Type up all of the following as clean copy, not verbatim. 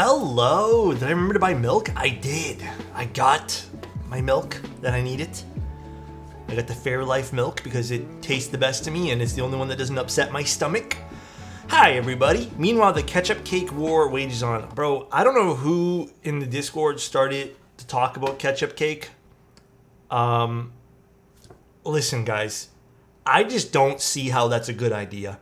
Hello! Did I remember to buy milk? I did. I got my milk that I needed. I got the Fairlife milk because it tastes the best to me and it's the only one that doesn't upset my stomach. Hi everybody. Meanwhile, the ketchup cake war wages on. Bro, I don't know who in the Discord started to talk about ketchup cake. Listen guys, I just don't see how that's a good idea.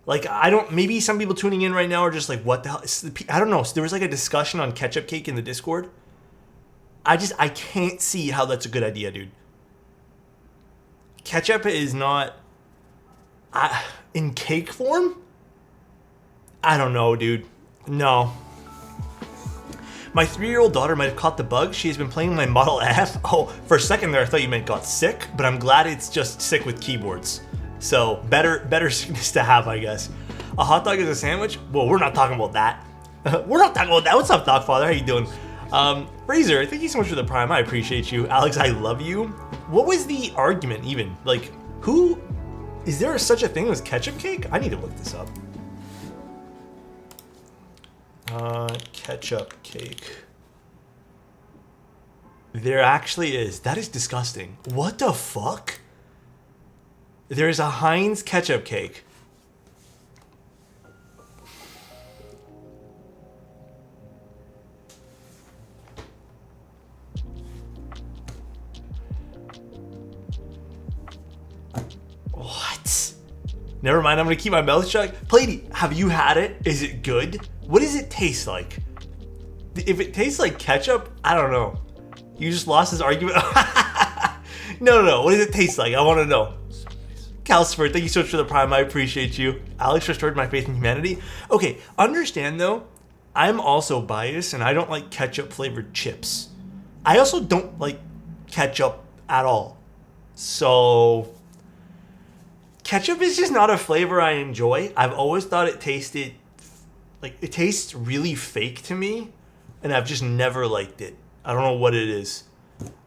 Like, maybe some people tuning in right now are just like, what the hell? I don't know. There was like a discussion on ketchup cake in the Discord. I can't see how that's a good idea, dude. Ketchup is not in cake form? I don't know, dude. No. My 3-year-old daughter might have caught the bug. She has been playing my Model F. Oh, for a second there, I thought you meant got sick, but I'm glad it's just sick with keyboards. So better sickness to have, I guess. A hot dog is a sandwich? Well, we're not talking about that. We're not talking about that. What's up, Dogfather? How you doing? Fraser, thank you so much for the Prime. I appreciate you. Alex, I love you. What was the argument even? Like, is there such a thing as ketchup cake? I need to look this up. Ketchup cake. There actually is. That is disgusting. What the fuck? There's a Heinz ketchup cake. What? Never mind, I'm gonna keep my mouth shut. Plady, have you had it? Is it good? What does it taste like? If it tastes like ketchup, I don't know. You just lost this argument? No. What does it taste like? I want to know. Calcifer, thank you so much for the Prime. I appreciate you. Alex restored my faith in humanity. Okay, understand though, I'm also biased and I don't like ketchup flavored chips. I also don't like ketchup at all. So, ketchup is just not a flavor I enjoy. I've always thought it tasted, like, it tastes really fake to me. And I've just never liked it. I don't know what it is.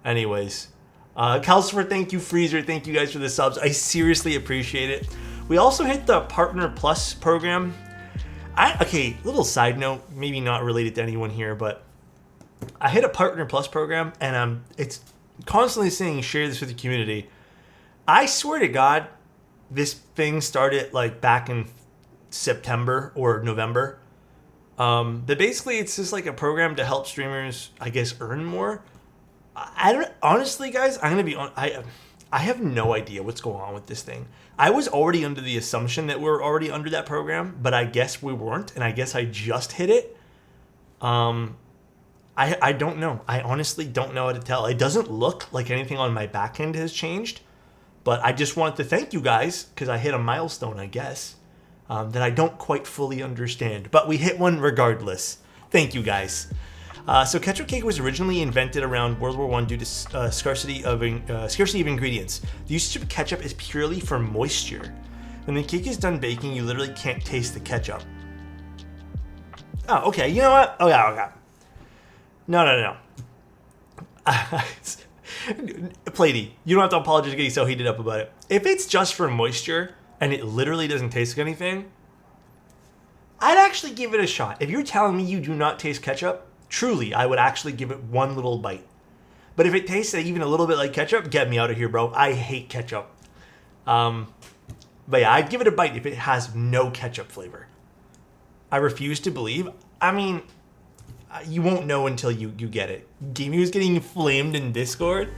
Anyways. Calcifer, thank you. Freezer, thank you guys for the subs. I seriously appreciate it. We also hit the Partner Plus program. Okay, little side note, maybe not related to anyone here, but I hit a Partner Plus program, and it's constantly saying share this with the community. I swear to God, this thing started like back in September or November. But basically, it's just like a program to help streamers, I guess, earn more. Honestly, guys, I'm gonna be on. I have no idea what's going on with this thing. I was already under the assumption that we're already under that program, but I guess we weren't, and I guess I just hit it. I don't know. I honestly don't know how to tell. It doesn't look like anything on my back end has changed, but I just wanted to thank you guys because I hit a milestone, I guess, that I don't quite fully understand. But we hit one regardless. Thank you guys. So ketchup cake was originally invented around World War I due to scarcity of ingredients. The usage of ketchup is purely for moisture. When the cake is done baking, you literally can't taste the ketchup. Oh, okay. You know what? Okay. No. Plady, you don't have to apologize for getting so heated up about it. If it's just for moisture and it literally doesn't taste like anything, I'd actually give it a shot. If you're telling me you do not taste ketchup, truly, I would actually give it one little bite. But if it tastes even a little bit like ketchup, get me out of here, bro. I hate ketchup. But yeah, I'd give it a bite if it has no ketchup flavor. I refuse to believe. I mean, you won't know until you get it. Gamey was getting flamed in Discord.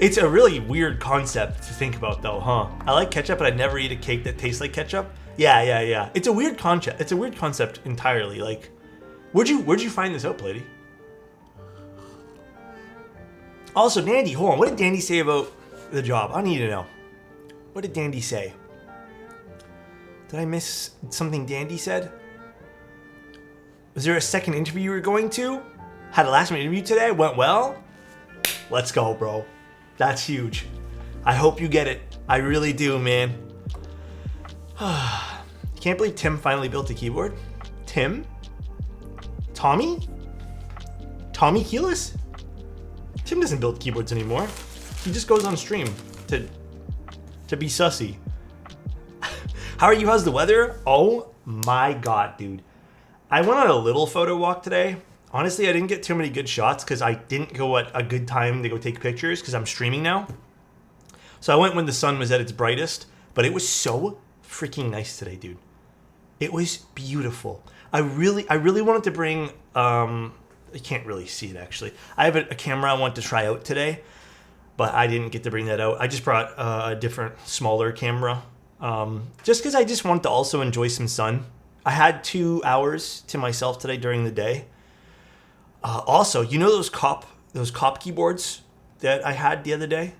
It's a really weird concept to think about, though, huh? I like ketchup, but I'd never eat a cake that tastes like ketchup. Yeah. It's a weird concept. It's a weird concept entirely. Like, where'd you find this out, lady? Also, Dandy, hold on. What did Dandy say about the job? I need to know. What did Dandy say? Did I miss something Dandy said? Was there a second interview you were going to? Had a last minute interview today? Went well? Let's go, bro. That's huge. I hope you get it. I really do, man. Can't believe Tim finally built a keyboard. Tim? Tommy Keyless? Tim doesn't build keyboards anymore. He just goes on stream to be sussy. How are you? How's the weather? Oh my God, dude. I went on a little photo walk today. Honestly, I didn't get too many good shots because I didn't go at a good time to go take pictures because I'm streaming now. So I went when the sun was at its brightest, but it was so freaking nice today, dude. It was beautiful. I really wanted to bring, you can't really see it actually. I have a camera I want to try out today, but I didn't get to bring that out. I just brought a different, smaller camera, just because I just wanted to also enjoy some sun. I had 2 hours to myself today during the day. Also, you know those cop keyboards that I had the other day?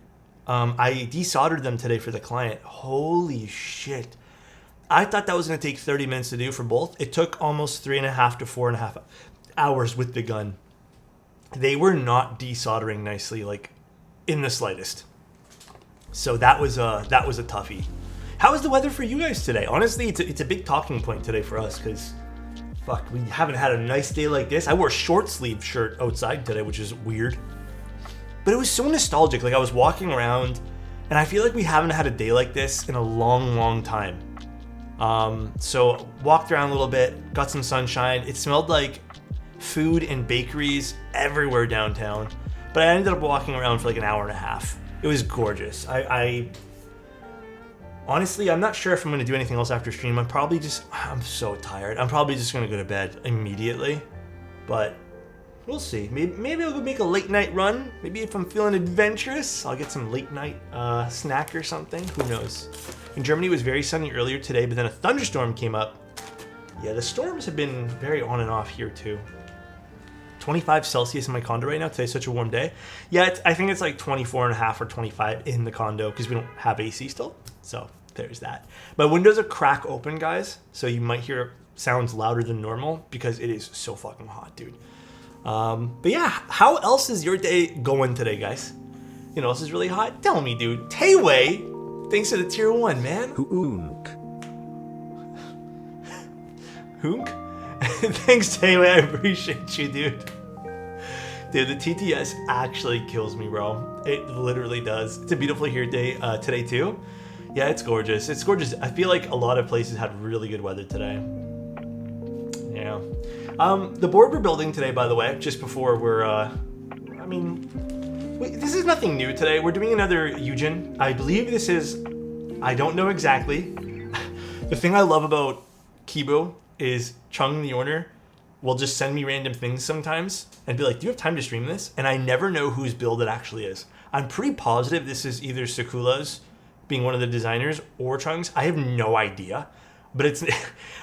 I desoldered them today for the client. Holy shit. I thought that was going to take 30 minutes to do for both. It took almost 3.5 to 4.5 hours with the gun. They were not desoldering nicely, like in the slightest. So that was a toughie. How is the weather for you guys today? Honestly, it's a big talking point today for us because, fuck, we haven't had a nice day like this. I wore a short sleeve shirt outside today, which is weird. But it was so nostalgic. Like I was walking around and I feel like we haven't had a day like this in a long, long time. So walked around a little bit, got some sunshine. It smelled like food and bakeries everywhere downtown. But I ended up walking around for like an hour and a half. It was gorgeous. I honestly, I'm not sure if I'm going to do anything else after stream. I'm so tired. I'm probably just going to go to bed immediately. But we'll see. Maybe I'll go make a late night run. Maybe if I'm feeling adventurous, I'll get some late night snack or something. Who knows? In Germany, it was very sunny earlier today, but then a thunderstorm came up. Yeah, the storms have been very on and off here too. 25 Celsius in my condo right now. Today's such a warm day. Yeah, I think it's like 24.5 or 25 in the condo because we don't have AC still. So there's that. My windows are crack open, guys. So you might hear sounds louder than normal because it is so fucking hot, dude. But yeah, how else is your day going today, guys? You know, else is really hot? Tell me, dude. Tayway, thanks for the tier 1, man. Hoonk. Hoonk? Thanks, Tayway. I appreciate you, dude. Dude, the TTS actually kills me, bro. It literally does. It's a beautiful here day today, too. Yeah, it's gorgeous. It's gorgeous. I feel like a lot of places had really good weather today. Yeah. The board we're building today, by the way, just before this is nothing new today. We're doing another Yujin. I believe this is, I don't know exactly. The thing I love about Kibo is Chung, the owner, will just send me random things sometimes and be like, do you have time to stream this? And I never know whose build it actually is. I'm pretty positive this is either Sakula's, being one of the designers, or Chung's. I have no idea. But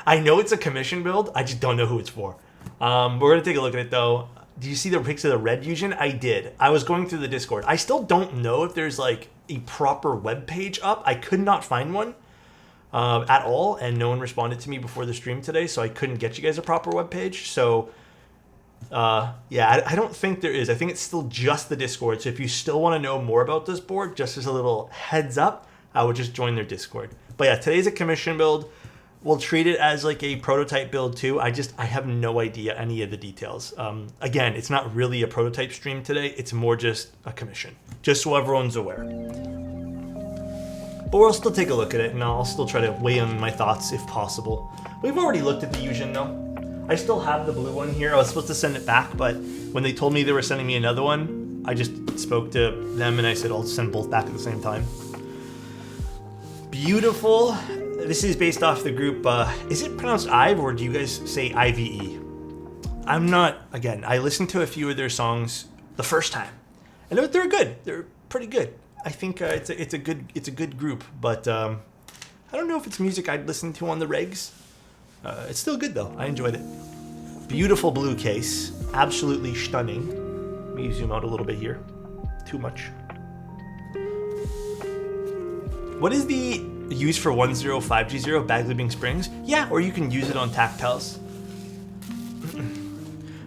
I know it's a commission build. I just don't know who it's for. We're going to take a look at it, though. Do you see the pics of the red Yujin? I did. I was going through the Discord. I still don't know if there's like a proper web page up. I could not find one at all, and no one responded to me before the stream today, so I couldn't get you guys a proper web page. So, yeah, I don't think there is. I think it's still just the Discord. So if you still want to know more about this board, just as a little heads up, I would just join their Discord. But yeah, today's a commission build. We'll treat it as like a prototype build too. I have no idea any of the details. Again, it's not really a prototype stream today. It's more just a commission, just so everyone's aware. But we'll still take a look at it, and I'll still try to weigh in my thoughts if possible. We've already looked at the Yujin though. I still have the blue one here. I was supposed to send it back, but when they told me they were sending me another one, I just spoke to them and I said I'll send both back at the same time. Beautiful. This is based off the group, is it pronounced IVE or do you guys say IVE? I'm not, again, I listened to a few of their songs the first time, and they're good. They're pretty good. I think it's a good group, but I don't know if it's music I'd listen to on the regs. It's still good though. I enjoyed it. Beautiful blue case, absolutely stunning. Let me zoom out a little bit here. Too much. What is the use for 105G0 Bagley Bing Springs? Yeah, or you can use it on tactiles.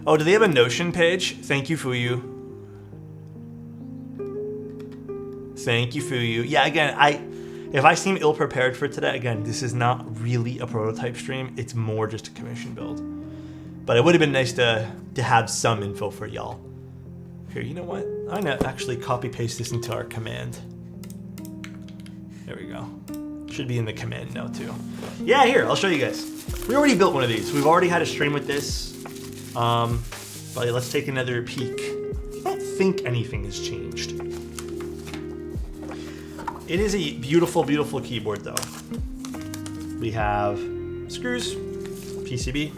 Oh, do they have a Notion page? Thank you, Fuyu. Thank you, Fuyu. Yeah, again, if I seem ill-prepared for today, again, this is not really a prototype stream. It's more just a commission build. But it would have been nice to have some info for y'all. Here, you know what? I'm gonna actually copy-paste this into our command. There we go. Should be in the command now too. Yeah, here, I'll show you guys. We already built one of these. We've already had a stream with this. But let's take another peek. I don't think anything has changed. It is a beautiful, beautiful keyboard though. We have screws, PCB.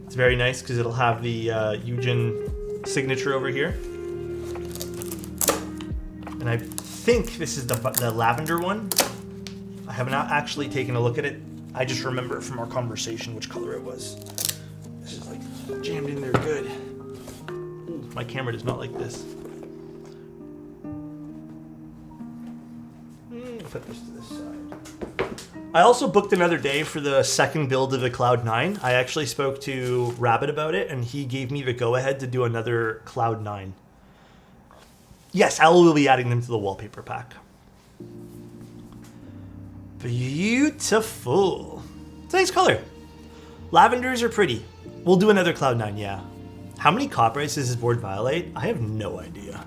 It's very nice because it'll have the Yujin signature over here. And I think this is the lavender one. I have not actually taken a look at it. I just remember from our conversation which color it was. This is like jammed in there good. Ooh, my camera does not like this. Put this to this side. I also booked another day for the second build of the Cloud 9. I actually spoke to Rabbit about it, and he gave me the go-ahead to do another Cloud 9. Yes, I will be adding them to the wallpaper pack. Beautiful. It's a nice color. Lavenders are pretty. We'll do another Cloud 9, yeah. How many coppers does this board violate? I have no idea.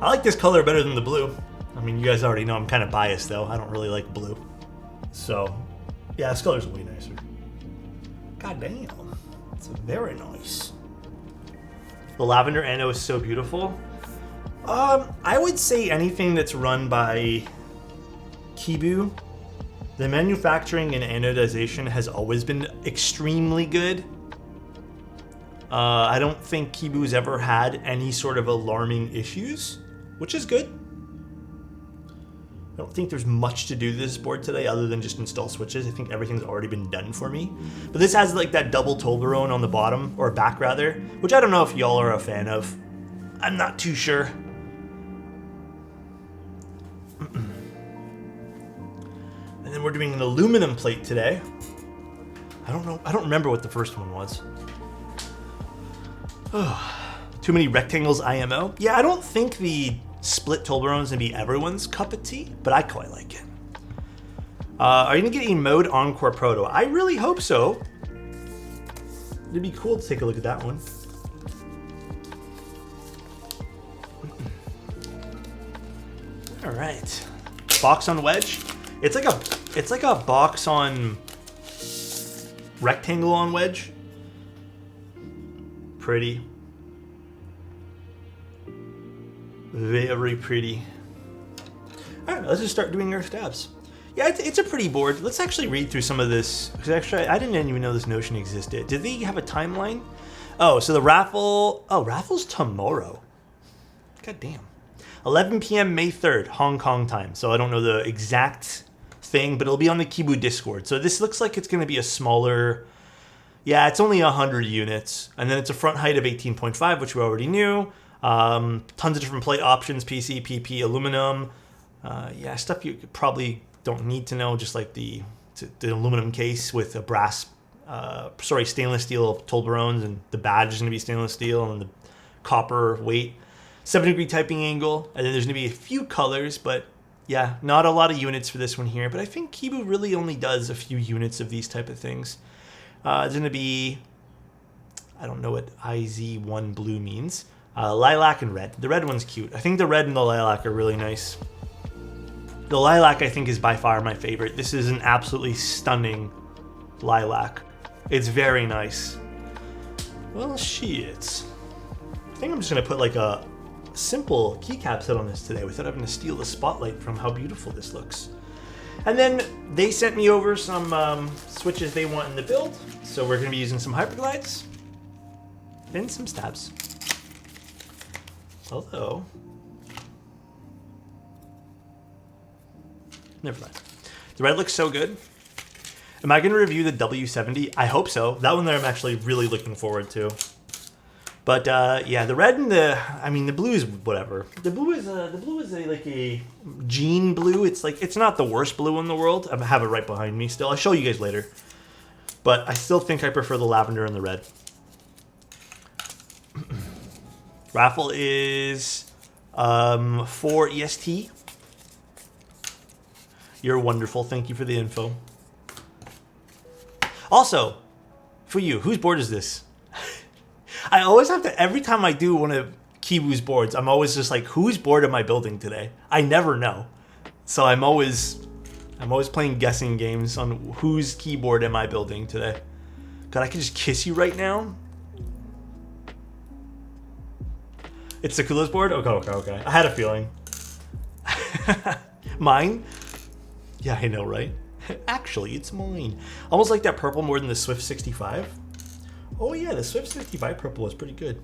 I like this color better than the blue. I mean, you guys already know I'm kind of biased though. I don't really like blue. So, yeah, this color's way nicer. God damn. It's very nice. The lavender anode is so beautiful. I would say anything that's run by Kibu. The manufacturing and anodization has always been extremely good. I don't think Kibu's ever had any sort of alarming issues, which is good. I don't think there's much to do to this board today other than just install switches. I think everything's already been done for me. But this has like that double Toblerone on the bottom, or back rather, which I don't know if y'all are a fan of. I'm not too sure. And then we're doing an aluminum plate today. I don't know. I don't remember what the first one was. Too many rectangles IMO. Yeah, I don't think the split Toblerone's gonna be everyone's cup of tea, but I quite like it. Are you gonna get a Mode Encore Proto? I really hope so. It'd be cool to take a look at that one. All right, box on wedge. It's like a box on rectangle on wedge. Pretty. Very pretty. All right, let's just start doing our stabs. Yeah, it's a pretty board. Let's actually read through some of this. Because actually, I didn't even know this notion existed. Did they have a timeline? Oh, so the raffle. Oh, raffle's tomorrow. God damn. 11 p.m. May 3rd, Hong Kong time. So I don't know the exact thing, but it'll be on the Kibu Discord. So this looks like it's going to be a smaller. Yeah, it's only 100 units. And then it's a front height of 18.5, which we already knew. Tons of different plate options, PC, PP, aluminum. Yeah, stuff you probably don't need to know, just like the aluminum case with a stainless steel Toblerones, and the badge is going to be stainless steel, and the copper weight. 7-degree typing angle, and then there's going to be a few colors, but yeah, not a lot of units for this one here. But I think Kibu really only does a few units of these type of things. It's going to be, I don't know what IZ1 blue means. Lilac and red. The red one's cute. I think the red and the lilac are really nice. The lilac, I think, is by far my favorite. This is an absolutely stunning lilac. It's very nice. Well, shit. I think I'm just going to put like a simple keycap set on this today without having to steal the spotlight from how beautiful this looks. And then they sent me over some switches they want in the build. So we're going to be using some hyperglides and some stabs. Although, never mind. The red looks so good. Am I going to review the W70? I hope so. That one there I'm actually really looking forward to. But yeah, the red and the blue is whatever. The blue is like a jean blue. It's not the worst blue in the world. I have it right behind me still. I'll show you guys later. But I still think I prefer the lavender and the red. Raffle is 4 EST. You're wonderful. Thank you for the info. Also, for you, whose board is this? I always have to, every time I do one of Kibu's boards, I'm always just like, whose board am I building today? I never know. So I'm always I'm always playing guessing games on whose keyboard am I building today. God, I could just kiss you right now. It's Sakula's board? Okay. I had a feeling. Mine? Yeah, I know, right? Actually, it's mine. Almost like that purple more than the Swift 65. Oh yeah, the Swift 65 purple was pretty good.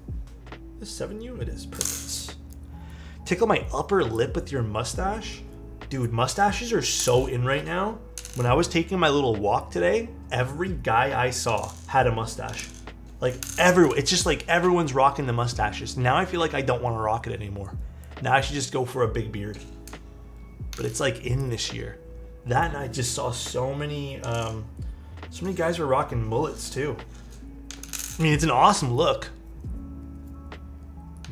The 7U, it is perfect. Tickle my upper lip with your mustache. Dude, mustaches are so in right now. When I was taking my little walk today, every guy I saw had a mustache. Like it's just like everyone's rocking the mustaches. Now I feel like I don't want to rock it anymore. Now I should just go for a big beard. But it's like in this year. That and I just saw so many guys were rocking mullets too. I mean, it's an awesome look.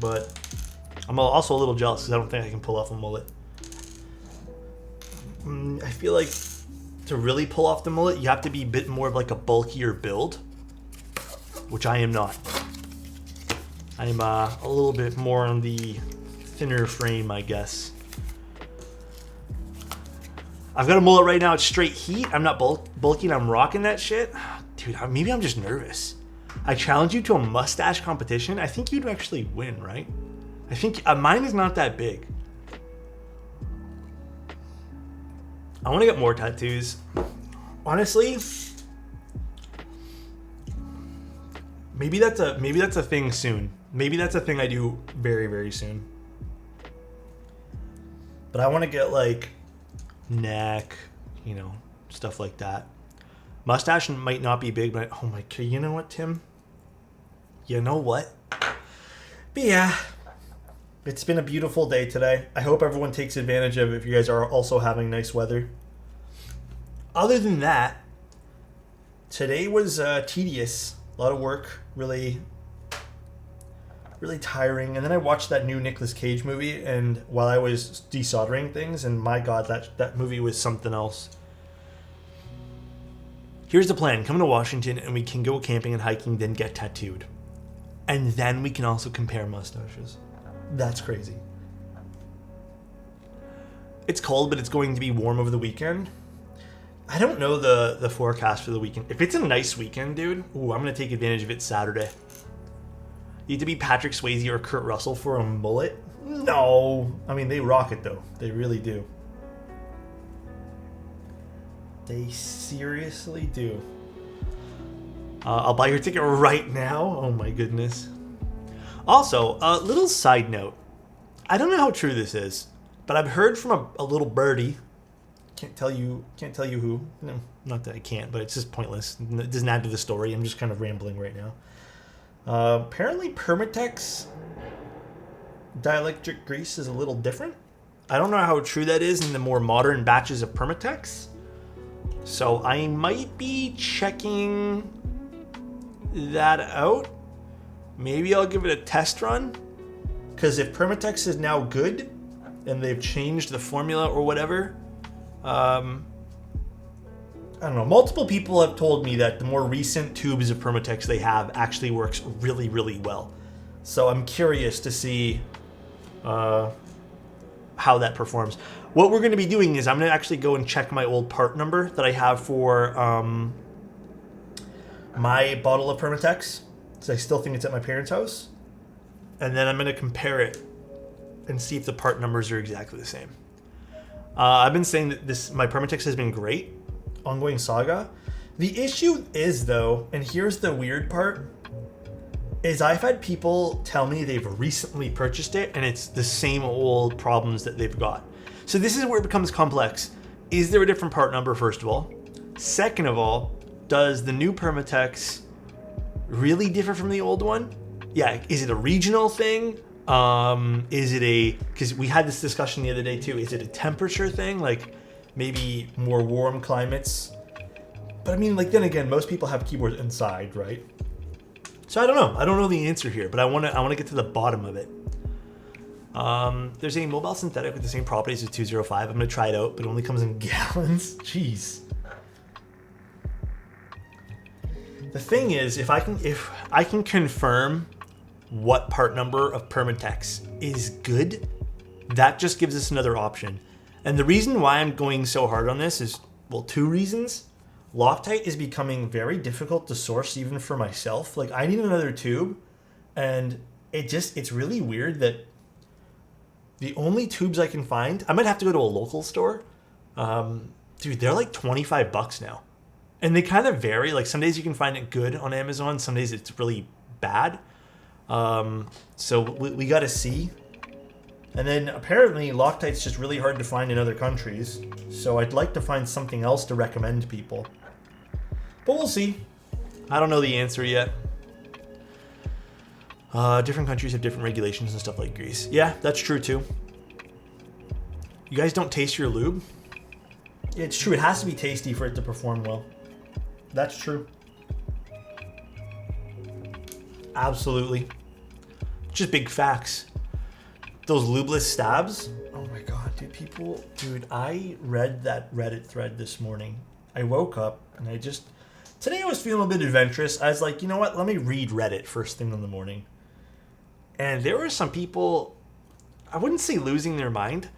But I'm also a little jealous because I don't think I can pull off a mullet. I feel like to really pull off the mullet, you have to be a bit more of like a bulkier build, which I am not. I'm a little bit more on the thinner frame, I guess. I've got a mullet right now. It's straight heat. I'm not bulky and I'm rocking that shit. Dude, maybe I'm just nervous. I challenge you to a mustache competition. I think you'd actually win, right? I think mine is not that big. I want to get more tattoos. Honestly, maybe that's a thing soon. Maybe that's a thing I do very, very soon. But I want to get like neck, stuff like that. Mustache might not be big, but oh my god, you know what, Tim? You know what? But yeah, it's been a beautiful day today. I hope everyone takes advantage of it if you guys are also having nice weather. Other than that, today was tedious. A lot of work, really tiring. And then I watched that new Nicolas Cage movie, and while I was desoldering things, and my god, that movie was something else. Here's the plan. Come to Washington and we can go camping and hiking, then get tattooed. And then we can also compare mustaches. That's crazy. It's cold, but it's going to be warm over the weekend. I don't know the forecast for the weekend. If it's a nice weekend, dude, I'm going to take advantage of it Saturday. You need to be Patrick Swayze or Kurt Russell for a mullet? No. I mean, they rock it, though. They really do. They seriously do. I'll buy your ticket right now. Oh my goodness. Also, a little side note. I don't know how true this is, but I've heard from a little birdie. Can't tell you who. No, not that I can't, but it's just pointless. It doesn't add to the story. I'm just kind of rambling right now. Apparently Permatex dielectric grease is a little different. I don't know how true that is in the more modern batches of Permatex. So I might be checking that out. Maybe I'll give it a test run. Because if Permatex is now good and they've changed the formula or whatever, I don't know. Multiple people have told me that the more recent tubes of Permatex they have actually works really, really well. So I'm curious to see how that performs. What we're going to be doing is I'm going to actually go and check my old part number that I have for my bottle of Permatex, because I still think it's at my parents' house. And then I'm going to compare it and see if the part numbers are exactly the same. I've been saying that my Permatex has been great. Ongoing saga. The issue is, though, and here's the weird part, is I've had people tell me they've recently purchased it and it's the same old problems that they've got. So this is where it becomes complex. Is there a different part number, first of all? Second of all, does the new Permatex really differ from the old one? Yeah, is it a regional thing? Is it because we had this discussion the other day too, is it a temperature thing? Like maybe more warm climates? But I mean, like, then again, most people have keyboards inside, right? So I don't know. I don't know the answer here, but I want to get to the bottom of it. There's a mobile synthetic with the same properties as 205. I'm going to try it out, but it only comes in gallons. Jeez. The thing is, if I can confirm what part number of Permatex is good, that just gives us another option. And the reason why I'm going so hard on this is, well, two reasons. Loctite is becoming very difficult to source even for myself. Like, I need another tube, and it's really weird that the only tubes I can find, I might have to go to a local store. Dude, they're like $25 now. And they kind of vary. Like, some days you can find it good on Amazon. Some days it's really bad. So we got to see. And then apparently Loctite's just really hard to find in other countries. So I'd like to find something else to recommend to people. But we'll see. I don't know the answer yet. Different countries have different regulations and stuff like Greece. Yeah, that's true too. You guys don't taste your lube? Yeah, it's true. It has to be tasty for it to perform well. That's true. Absolutely. Just big facts. Those lubeless stabs. Oh my god, dude, I read that Reddit thread this morning. I woke up and today I was feeling a bit adventurous. I was like, you know what? Let me read Reddit first thing in the morning. And there were some people, I wouldn't say losing their mind,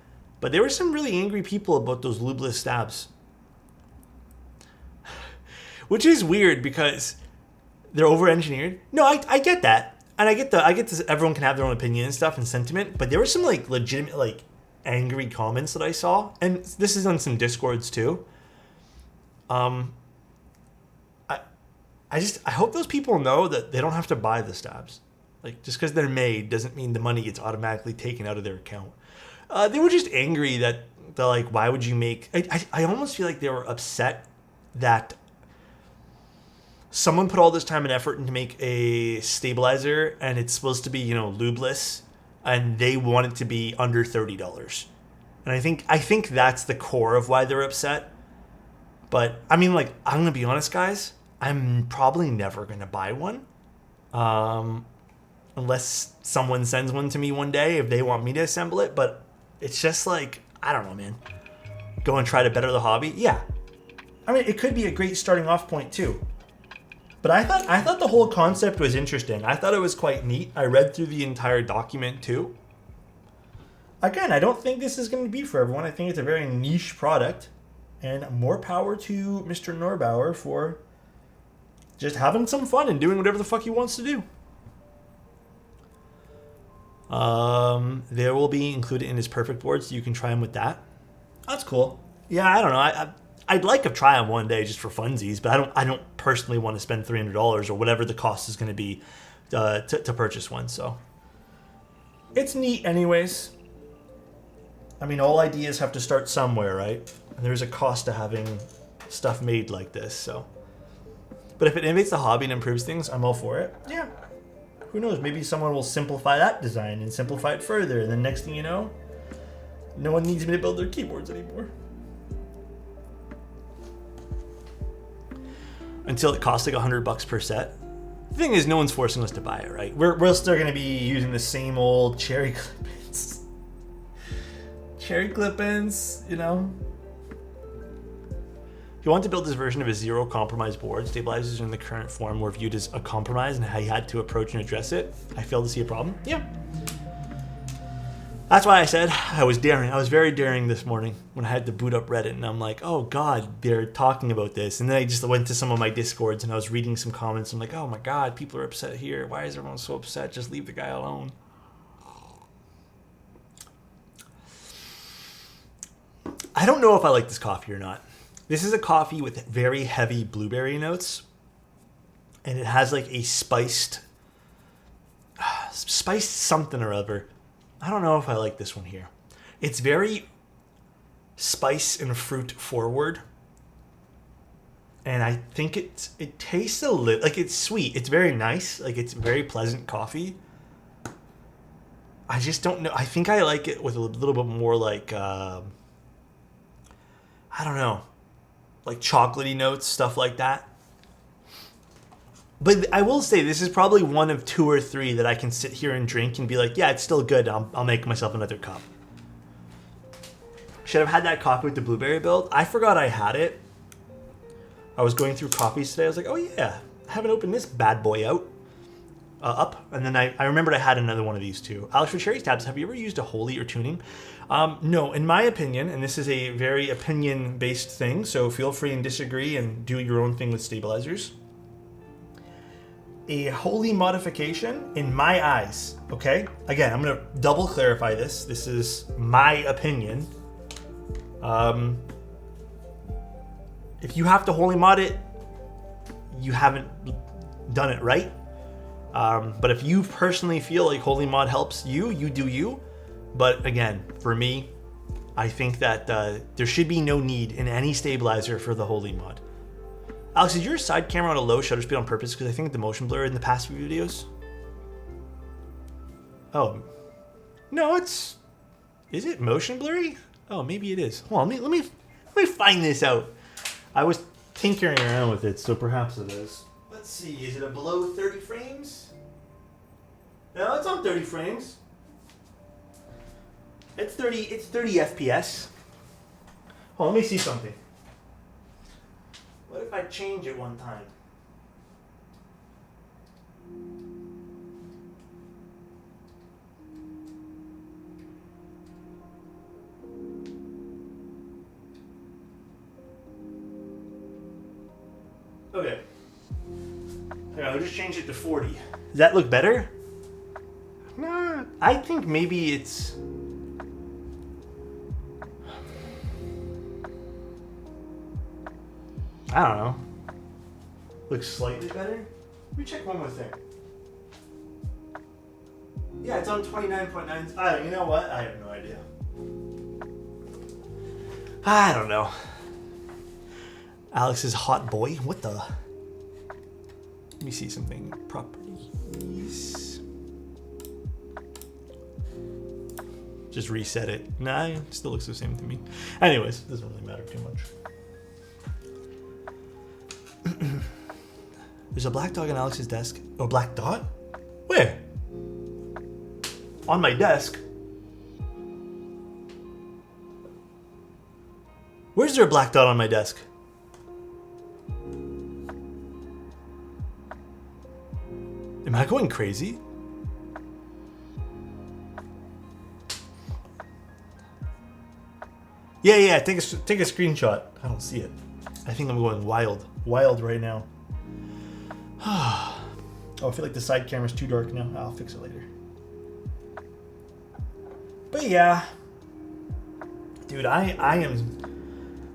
but there were some really angry people about those lubeless stabs. Which is weird because they're over-engineered. No, I get that. And I get this, everyone can have their own opinion and stuff and sentiment, but there were some like legitimate like angry comments that I saw, and this is on some Discords too. I hope those people know that they don't have to buy the stabs. Like, just because they're made doesn't mean the money gets automatically taken out of their account. They were just angry that they're like, why would you make? I almost feel like they were upset that someone put all this time and effort into make a stabilizer, and it's supposed to be, lubeless, and they want it to be under $30. And I think that's the core of why they're upset. But I mean, like, I'm gonna be honest, guys. I'm probably never gonna buy one, unless someone sends one to me one day if they want me to assemble it. But it's just like, I don't know, man. Go and try to better the hobby. Yeah, I mean, it could be a great starting off point too. But I thought the whole concept was interesting. I thought it was quite neat. I read through the entire document too. Again, I don't think this is going to be for everyone. I think it's a very niche product. And more power to Mr. Neubauer for just having some fun and doing whatever the fuck he wants to do. There will be included in his perfect board, so you can try him with that. That's cool. Yeah, I don't know. I'd like to try him one day just for funsies, but I don't personally want to spend $300 or whatever the cost is going to be to purchase one. So it's neat anyways. I mean, all ideas have to start somewhere, right? And there's a cost to having stuff made like this. So, but if it innovates the hobby and improves things, I'm all for it. Yeah. Who knows? Maybe someone will simplify that design and simplify it further. And then next thing you know, no one needs me to build their keyboards anymore. Until it costs like $100 per set. The thing is, no one's forcing us to buy it, right? We're still going to be using the same old cherry clip-ins. Cherry clip-ins, If you want to build this version of a zero compromise board, stabilizers in the current form were viewed as a compromise and how you had to approach and address it. I failed to see a problem. Yeah. That's why I said I was daring. I was very daring this morning when I had to boot up Reddit, and I'm like, oh God, they're talking about this. And then I just went to some of my Discords and I was reading some comments. I'm like, oh my God, people are upset here. Why is everyone so upset? Just leave the guy alone. I don't know if I like this coffee or not. This is a coffee with very heavy blueberry notes, and it has like a spiced something or other. I don't know if I like this one here. It's very spice and fruit forward, and I think it tastes a little like it's sweet. It's very nice, like it's very pleasant coffee. I just don't know. I think I like it with a little bit more like I don't know, like chocolatey notes, stuff like that. But I will say this is probably one of 2 or 3 that I can sit here and drink and be like, yeah, it's still good. I'll make myself another cup. Should have had that coffee with the blueberry build. I forgot I had it. I was going through coffees today. I was like, oh yeah, I haven't opened this bad boy out. up. And then I remembered I had another one of these too. Alex, for cherry tabs, have you ever used a Holy or tuning? No, in my opinion, and this is a very opinion-based thing, so feel free and disagree and do your own thing with stabilizers. A Holy modification, in my eyes, okay? Again, I'm going to double clarify this. This is my opinion. If you have to Holy mod it, you haven't done it right. But if you personally feel like Holy mod helps you, you do you. But again, for me, I think that there should be no need in any stabilizer for the Holy mod. Alex, is your side camera on a low shutter speed on purpose? Because I think the motion blur in the past few videos. Oh, no, it's. Is it motion blurry? Oh, maybe it is. Hold on, let me find this out. I was tinkering around with it, so perhaps it is. Let's see. Is it a below 30 frames? No, it's on 30 frames. It's 30 FPS. Hold on, let me see something. What if I change it one time? Okay. Here, I'll just change it to 40. Does that look better? Nah, I think maybe it's... I don't know. Looks slightly better. Let me check one more thing. Yeah, it's on 29.9. You know what? I have no idea. I don't know. Alex's hot boy. What the? Let me see something. Properties. Just reset it. Nah, it still looks the same to me. Anyways, it doesn't really matter too much. There's a black dog on Alex's desk. Oh, black dot? Where? On my desk? Where's there a black dot on my desk? Am I going crazy? Yeah, take a screenshot. I don't see it. I think I'm going wild right now. Oh, I feel like the side camera's too dark now. I'll fix it later. But yeah, dude, I am.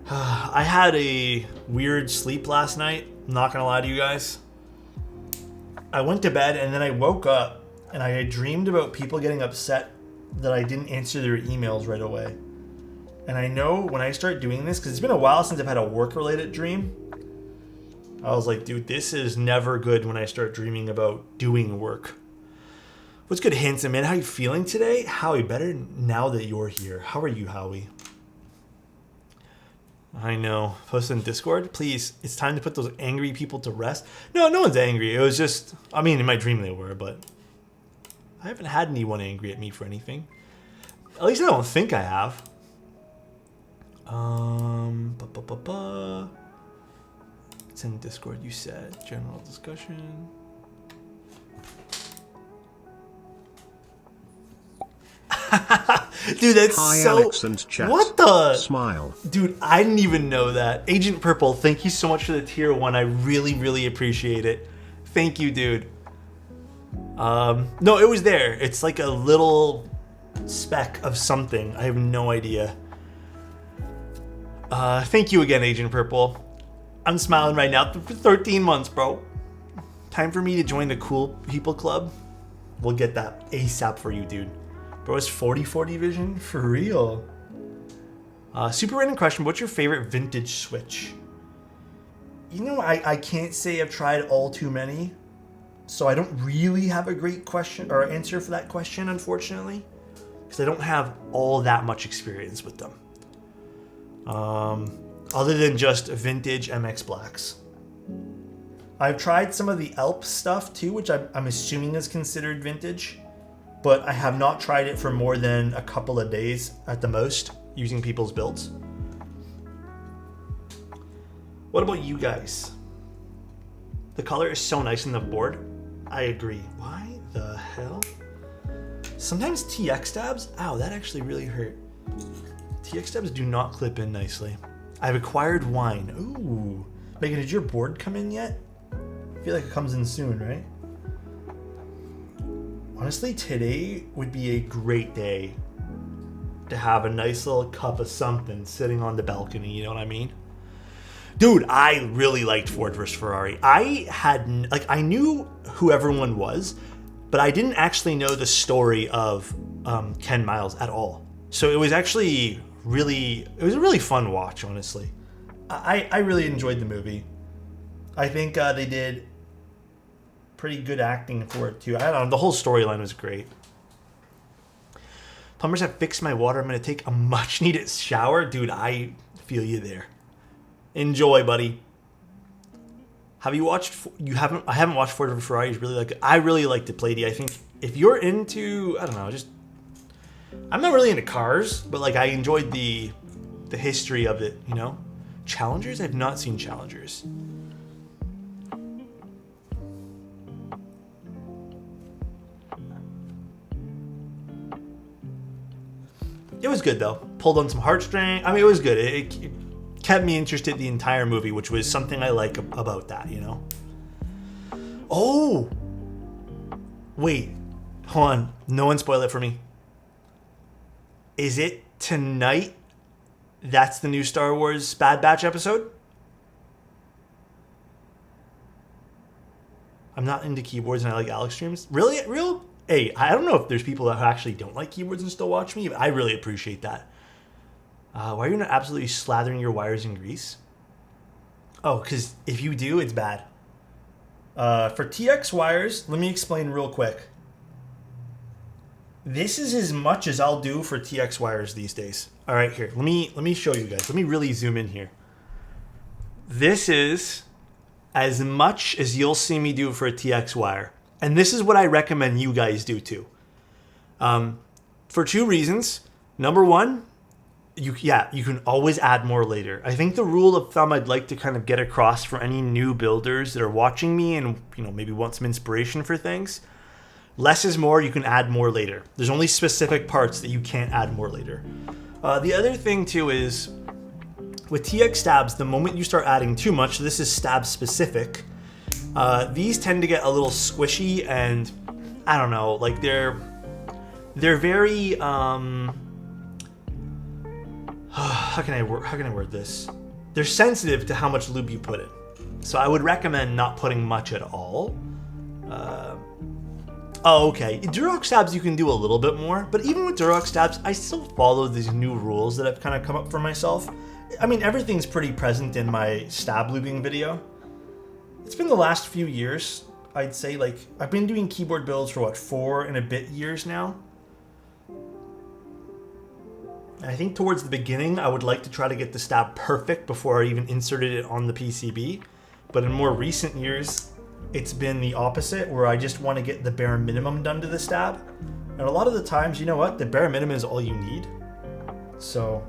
I had a weird sleep last night. I'm not gonna lie to you guys. I went to bed and then I woke up and I had dreamed about people getting upset that I didn't answer their emails right away. And I know when I start doing this, because it's been a while since I've had a work-related dream, I was like, dude, this is never good when I start dreaming about doing work. What's good, handsome man? How you feeling today? Howie, better now that you're here. How are you, Howie? I know. Post in Discord, please. It's time to put those angry people to rest. No one's angry. It was just, I mean, in my dream they were, but I haven't had anyone angry at me for anything. At least I don't think I have. It's in Discord, you said. General discussion. Dude, that's Hi, so... Alex and chat. What the... Smile. Dude, I didn't even know that. Agent Purple, thank you so much for the tier 1. I really, really appreciate it. Thank you, dude. No, it was there. It's like a little speck of something. I have no idea. Thank you again, Agent Purple. I'm smiling right now for 13 months, bro. Time for me to join the cool people club. We'll get that ASAP for you, dude. Bro, it's 40/40 vision? For real. Super random question. What's your favorite vintage Switch? You know, I can't say I've tried all too many. So I don't really have a great question or answer for that question, unfortunately. Because I don't have all that much experience with them. Other than just vintage MX Blacks. I've tried some of the Alp stuff too, which I'm assuming is considered vintage, but I have not tried it for more than a couple of days at the most, using people's builds. What about you guys? The color is so nice in the board. I agree. Why the hell? Sometimes TX stabs, ow, that actually really hurt. TX stabs do not clip in nicely. I've acquired wine. Ooh. Megan, did your board come in yet? I feel like it comes in soon, right? Honestly, today would be a great day to have a nice little cup of something sitting on the balcony, you know what I mean? Dude, I really liked Ford vs. Ferrari. I knew who everyone was, but I didn't actually know the story of Ken Miles at all. So it was actually a really fun watch, honestly. I really enjoyed the movie. I think they did pretty good acting for it too. I don't know, the whole storyline was great. Plumbers have fixed my water. I'm going to take a much needed shower. Dude, I feel you there. Enjoy, buddy. Have you watched? I haven't watched Ford vs. Ferrari. I really liked it, Plady. I think if you're into, I don't know, I'm not really into cars, but like I enjoyed the history of it. You know, Challengers. I've not seen Challengers. It was good though. Pulled on some heartstrings. I mean, it was good. It kept me interested the entire movie, which was something I like about that, you know? Oh! Wait. Hold on. No one spoil it for me. Is it tonight that's the new Star Wars Bad Batch episode? I'm not into keyboards and I like Alex streams. Really? Real? Hey, I don't know if there's people that actually don't like keyboards and still watch me, but I really appreciate that. Why are you not absolutely slathering your wires in grease? Oh, because if you do, it's bad. For TX wires, let me explain real quick. This is as much as I'll do for TX wires these days. All right, here. Let me show you guys. Let me really zoom in here. This is as much as you'll see me do for a TX wire. And this is what I recommend you guys do too. For two reasons. Number one, you can always add more later. I think the rule of thumb I'd like to kind of get across for any new builders that are watching me and maybe want some inspiration for things. Less is more. You can add more later. There's only specific parts that you can't add more later. The other thing too is with TX stabs, the moment you start adding too much, this is stab specific. These tend to get a little squishy and I don't know, like they're very how can I word this? They're sensitive to how much lube you put in. So I would recommend not putting much at all. Okay. Durox stabs you can do a little bit more, but even with Durox stabs, I still follow these new rules that I've kind of come up for myself. I mean, everything's pretty present in my stab lubing video. It's been the last few years, I'd say. Like, I've been doing keyboard builds for 4 and a bit years now. And I think towards the beginning, I would like to try to get the stab perfect before I even inserted it on the PCB. But in more recent years, it's been the opposite, where I just want to get the bare minimum done to the stab. And a lot of the times, you know what? The bare minimum is all you need. So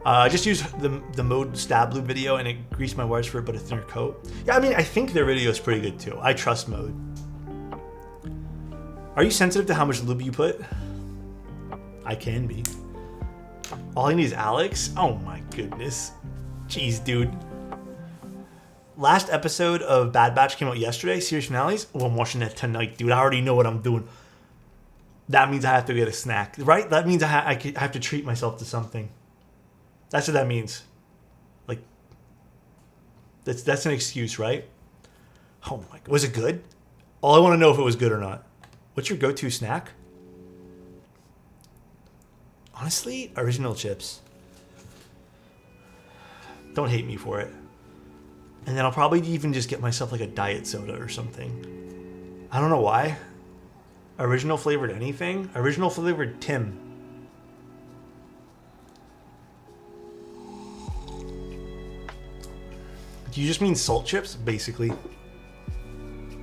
I just used the mode stab lube video and it greased my wires for a thinner coat. Yeah, I mean, I think their video is pretty good too. I trust mode. Are you sensitive to how much lube you put? I can be. All I need is Alex? Oh my goodness. Jeez, dude. Last episode of Bad Batch came out yesterday, series finales. Oh, I'm watching that tonight, dude. I already know what I'm doing. That means I have to get a snack, right? That means I have to treat myself to something. That's what that means. Like, that's an excuse, right? Oh my God. Was it good? All I want to know if it was good or not. What's your go-to snack? Honestly, original chips. Don't hate me for it. And then I'll probably even just get myself like a diet soda or something. I don't know why. Original flavored anything? Original flavored Tim. Do you just mean salt chips? Basically.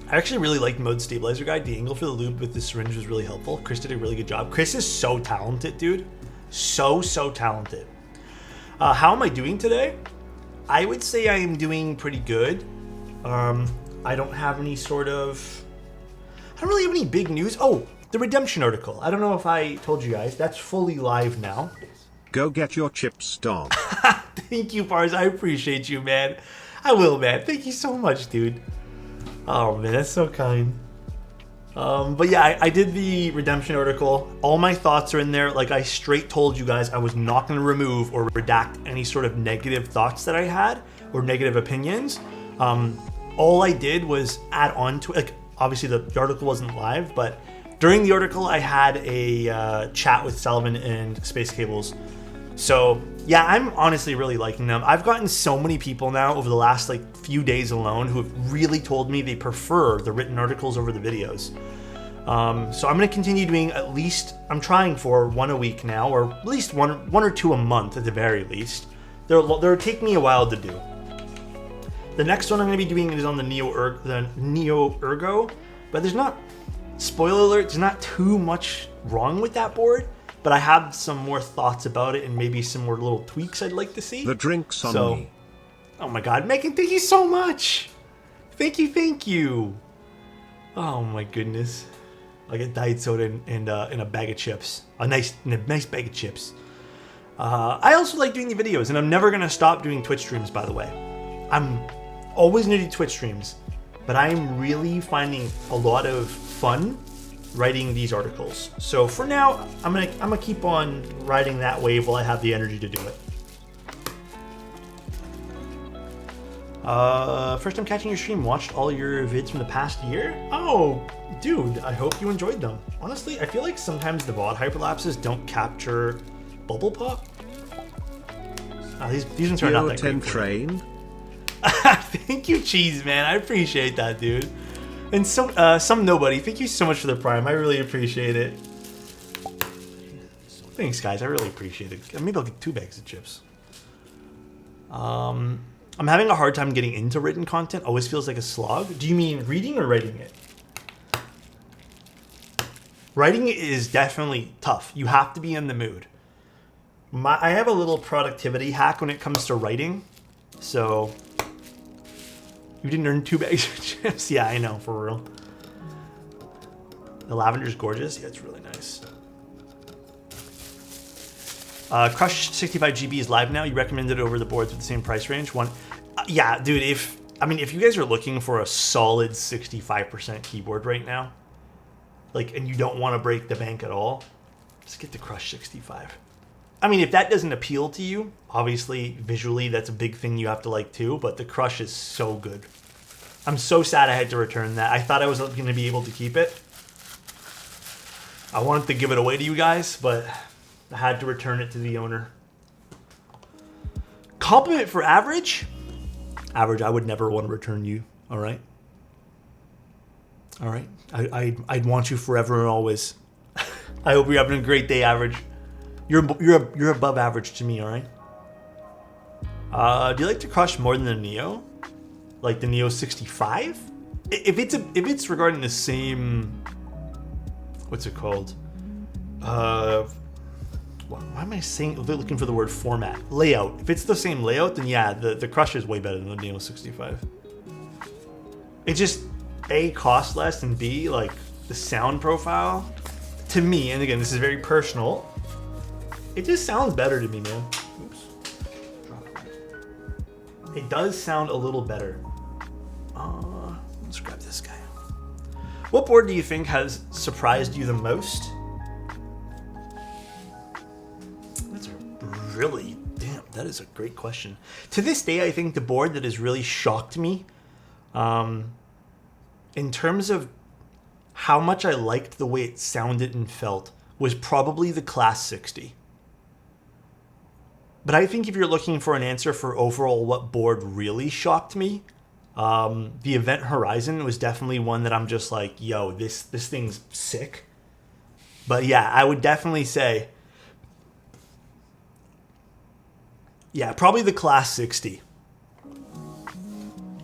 I actually really liked Mode Stabilizer Guide. The angle for the lube with the syringe was really helpful. Chris did a really good job. Chris is so talented, dude. So talented. How am I doing today? I would say I am doing pretty good. I don't have any sort of... I don't really have any big news. Oh, the Redemption article. I don't know if I told you guys. That's fully live now. Go get your chips, dog. Thank you, Bars. I appreciate you, man. I will, man. Thank you so much, dude. Oh, man, that's so kind. But yeah, I did the Redemption article. All my thoughts are in there. Like, I straight told you guys I was not going to remove or redact any sort of negative thoughts that I had or negative opinions. All I did was add on to it. Like, obviously, the article wasn't live, but during the article, I had a chat with Sullivan and Space Cables. So yeah, I'm honestly really liking them. I've gotten so many people now over the last like few days alone who have really told me they prefer the written articles over the videos. So I'm going to continue doing at least, I'm trying for one a week now, or at least one or two a month at the very least. They'll take me a while to do. The next one I'm going to be doing is on the Neo Ergo, but there's not, spoiler alert, there's not too much wrong with that board. But I have some more thoughts about it and maybe some more little tweaks I'd like to see. The drink's on me. Oh my god, Megan, thank you so much. Thank you. Oh my goodness. Like a diet soda and a bag of chips. A nice bag of chips. I also like doing the videos, and I'm never going to stop doing Twitch streams, by the way. I'm always going to do Twitch streams, but I'm really finding a lot of fun writing these articles. So for now, I'm gonna keep on riding that wave while I have the energy to do it. First time catching your stream, watched all your vids from the past year. Oh, dude, I hope you enjoyed them. Honestly, I feel like sometimes the VOD hyperlapses don't capture bubble pop. These ones are not that great. Train. Thank you, Cheese Man. I appreciate that, dude. And some nobody, thank you so much for the Prime. I really appreciate it. Thanks, guys. I really appreciate it. Maybe I'll get 2 bags of chips. I'm having a hard time getting into written content. Always feels like a slog. Do you mean reading or writing it? Writing it is definitely tough. You have to be in the mood. I have a little productivity hack when it comes to writing. So... You didn't earn 2 bags of chips? Yeah, I know, for real. The lavender's gorgeous. Yeah, it's really nice. Crush 65GB is live now. You recommended it over the boards with the same price range. Yeah, dude, if you guys are looking for a solid 65% keyboard right now, like, and you don't want to break the bank at all, just get the Crush 65. I mean, if that doesn't appeal to you, obviously, visually, that's a big thing you have to like too, but the Crush is so good. I'm so sad I had to return that. I thought I was going to be able to keep it. I wanted to give it away to you guys, but I had to return it to the owner. Compliment for Average? Average, I would never want to return you, all right? All right? I'd want you forever and always. I hope you're having a great day, Average. You're above average to me, all right? Do you like to Crush more than the Neo? Like the Neo 65? If it's regarding the same, what's it called? Why am I looking for the word format? Layout. If it's the same layout, then yeah, the Crush is way better than the Neo 65. It just A, costs less, and B, like the sound profile to me, and again, this is very personal. It just sounds better to me, man. Oops. It does sound a little better. Let's grab this guy. What board do you think has surprised you the most? That's a really, damn, that is a great question. To this day, I think the board that has really shocked me, in terms of how much I liked the way it sounded and felt, was probably the Class 60. But I think if you're looking for an answer for overall what board really shocked me, the Event Horizon was definitely one that I'm just like, yo, this thing's sick. But yeah, I would definitely say, yeah, probably the Class 60.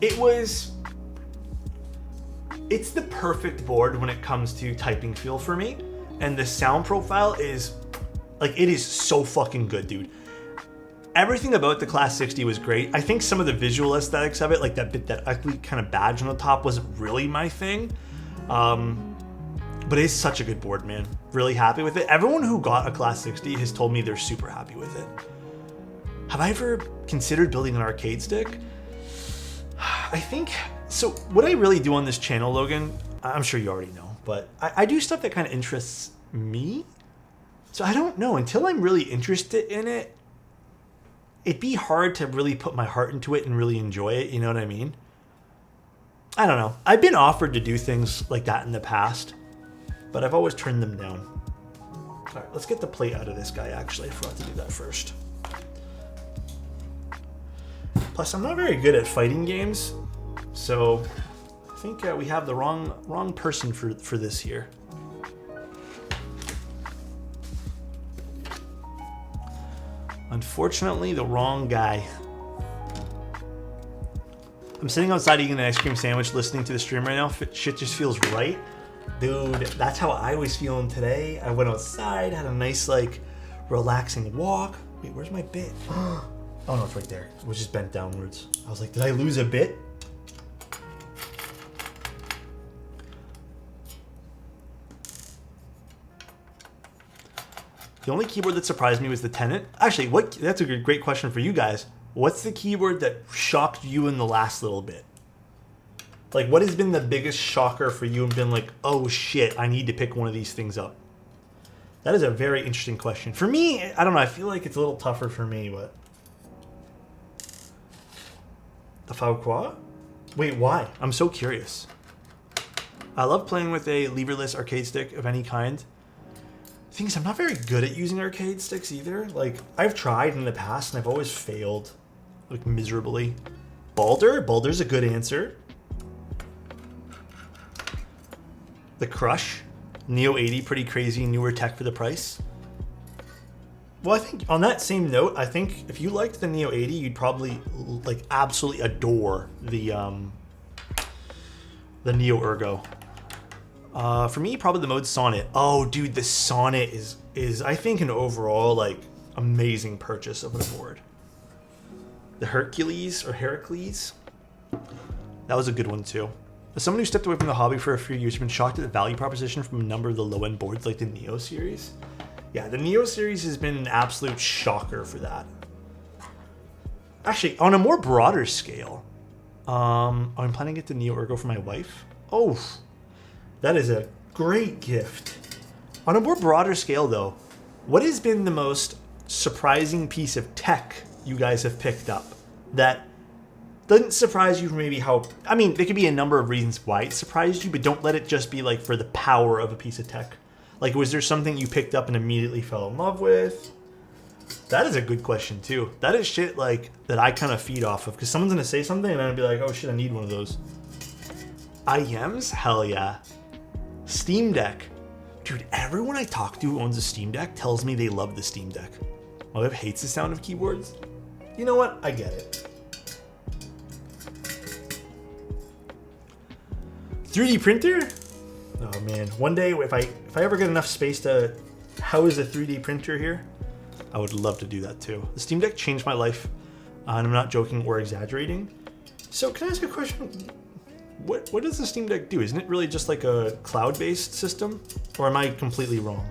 It's the perfect board when it comes to typing feel for me. And the sound profile is, like, it is so fucking good, dude. everything about the Class 60 was great. I think some of the visual aesthetics of it, like that ugly kind of badge on the top, wasn't really my thing. But it's such a good board, man. Really happy with it. Everyone who got a Class 60 has told me they're super happy with it. Have I ever considered building an arcade stick? I think, so what I really do on this channel, Logan, I'm sure you already know, but I do stuff that kind of interests me. So I don't know, until I'm really interested in it, it'd be hard to really put my heart into it and really enjoy it, you know what I mean? I don't know. I've been offered to do things like that in the past, but I've always turned them down. All right, let's get the plate out of this guy, actually. I forgot to do that first. Plus, I'm not very good at fighting games, so I think we have the wrong person for this here. Unfortunately, the wrong guy. I'm sitting outside eating an ice cream sandwich, listening to the stream right now. Shit just feels right. Dude, that's how I was feeling today. I went outside, had a nice, like, relaxing walk. Wait, where's my bit? Oh no, it's right there. It was just bent downwards. I was like, did I lose a bit? The only keyboard that surprised me was the Tenet. Actually, that's a great question for you guys. What's the keyboard that shocked you in the last little bit? Like, what has been the biggest shocker for you and been like, oh shit, I need to pick one of these things up? That is a very interesting question. For me, I don't know, I feel like it's a little tougher for me, but... The Falcois? Wait, why? I'm so curious. I love playing with a leverless arcade stick of any kind. The thing is, I'm not very good at using arcade sticks either. Like, I've tried in the past and I've always failed, like, miserably. Balder's a good answer. The Crush. Neo 80, pretty crazy, newer tech for the price. Well, I think on that same note, I think if you liked the Neo 80, you'd probably like absolutely adore the Neo Ergo. For me, probably the mode Sonnet. Oh, dude, the Sonnet is I think an overall like amazing purchase of the board. The Hercules, that was a good one too. As someone who stepped away from the hobby for a few years, I've been shocked at the value proposition from a number of the low-end boards like the Neo series. Yeah, the Neo series has been an absolute shocker for that. Actually, on a more broader scale, I'm planning to get the Neo Ergo for my wife. Oh, that is a great gift. On a more broader scale, though, what has been the most surprising piece of tech you guys have picked up that doesn't surprise you for maybe how... I mean, there could be a number of reasons why it surprised you, but don't let it just be like for the power of a piece of tech. Like, was there something you picked up and immediately fell in love with? That is a good question, too. That is shit, like, that I kind of feed off of. Because someone's going to say something, and I'd be like, oh, shit, I need one of those. IEMs? Hell yeah. Steam Deck. Dude, everyone I talk to who owns a Steam Deck tells me they love the Steam Deck. My wife hates the sound of keyboards. You know what? I get it. 3D printer? Oh man, one day if I ever get enough space to house a 3D printer here, I would love to do that too. The Steam Deck changed my life, and I'm not joking or exaggerating. So can I ask a question? What does the Steam Deck do? Isn't it really just like a cloud-based system? Or am I completely wrong?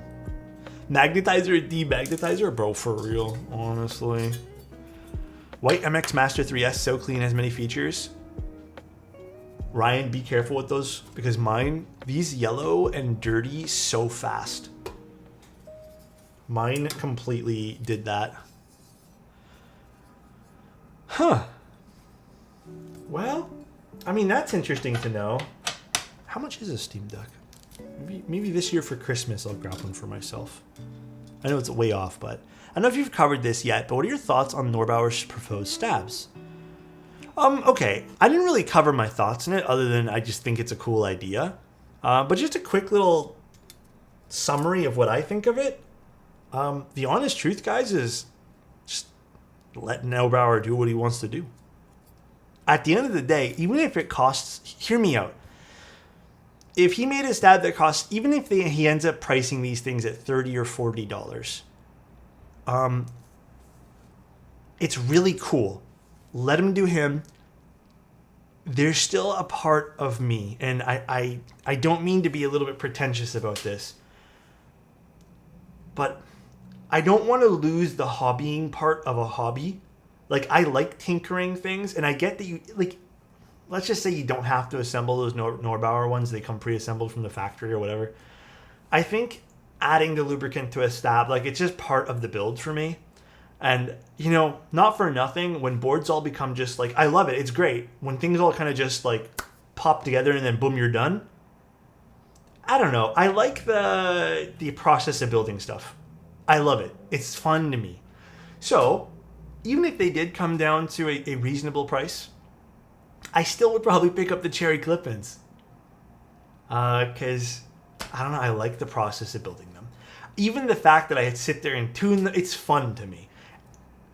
Magnetizer or demagnetizer? Bro, for real, honestly. White MX Master 3S, so clean, has many features. Ryan, be careful with those, because mine, these yellow and dirty so fast. Mine completely did that. Huh. Well, I mean, that's interesting to know. How much is a Steam Deck? Maybe this year for Christmas I'll grab one for myself. I know it's way off, but I don't know if you've covered this yet, but what are your thoughts on Neubauer's proposed stabs? Okay, I didn't really cover my thoughts in it other than I just think it's a cool idea. But just a quick little summary of what I think of it. The honest truth, guys, is just let Neubauer do what he wants to do. At the end of the day, even if it costs, hear me out. If he made a stab that costs, even if he ends up pricing these things at $30 or $40, It's really cool. Let him do him. There's still a part of me, and I don't mean to be a little bit pretentious about this, but I don't want to lose the hobbying part of a hobby. Like, I like tinkering things, and I get that you, like, let's just say you don't have to assemble those Norbauer ones. They come pre-assembled from the factory or whatever. I think adding the lubricant to a stab, like, it's just part of the build for me. And, you know, not for nothing, when boards all become just, like, I love it. It's great. When things all kind of just, like, pop together and then boom, you're done. I don't know. I like the process of building stuff. I love it. It's fun to me. So, even if they did come down to a reasonable price, I still would probably pick up the cherry clip-ins. Because, I don't know, I like the process of building them. Even the fact that I had sit there and tune them, it's fun to me.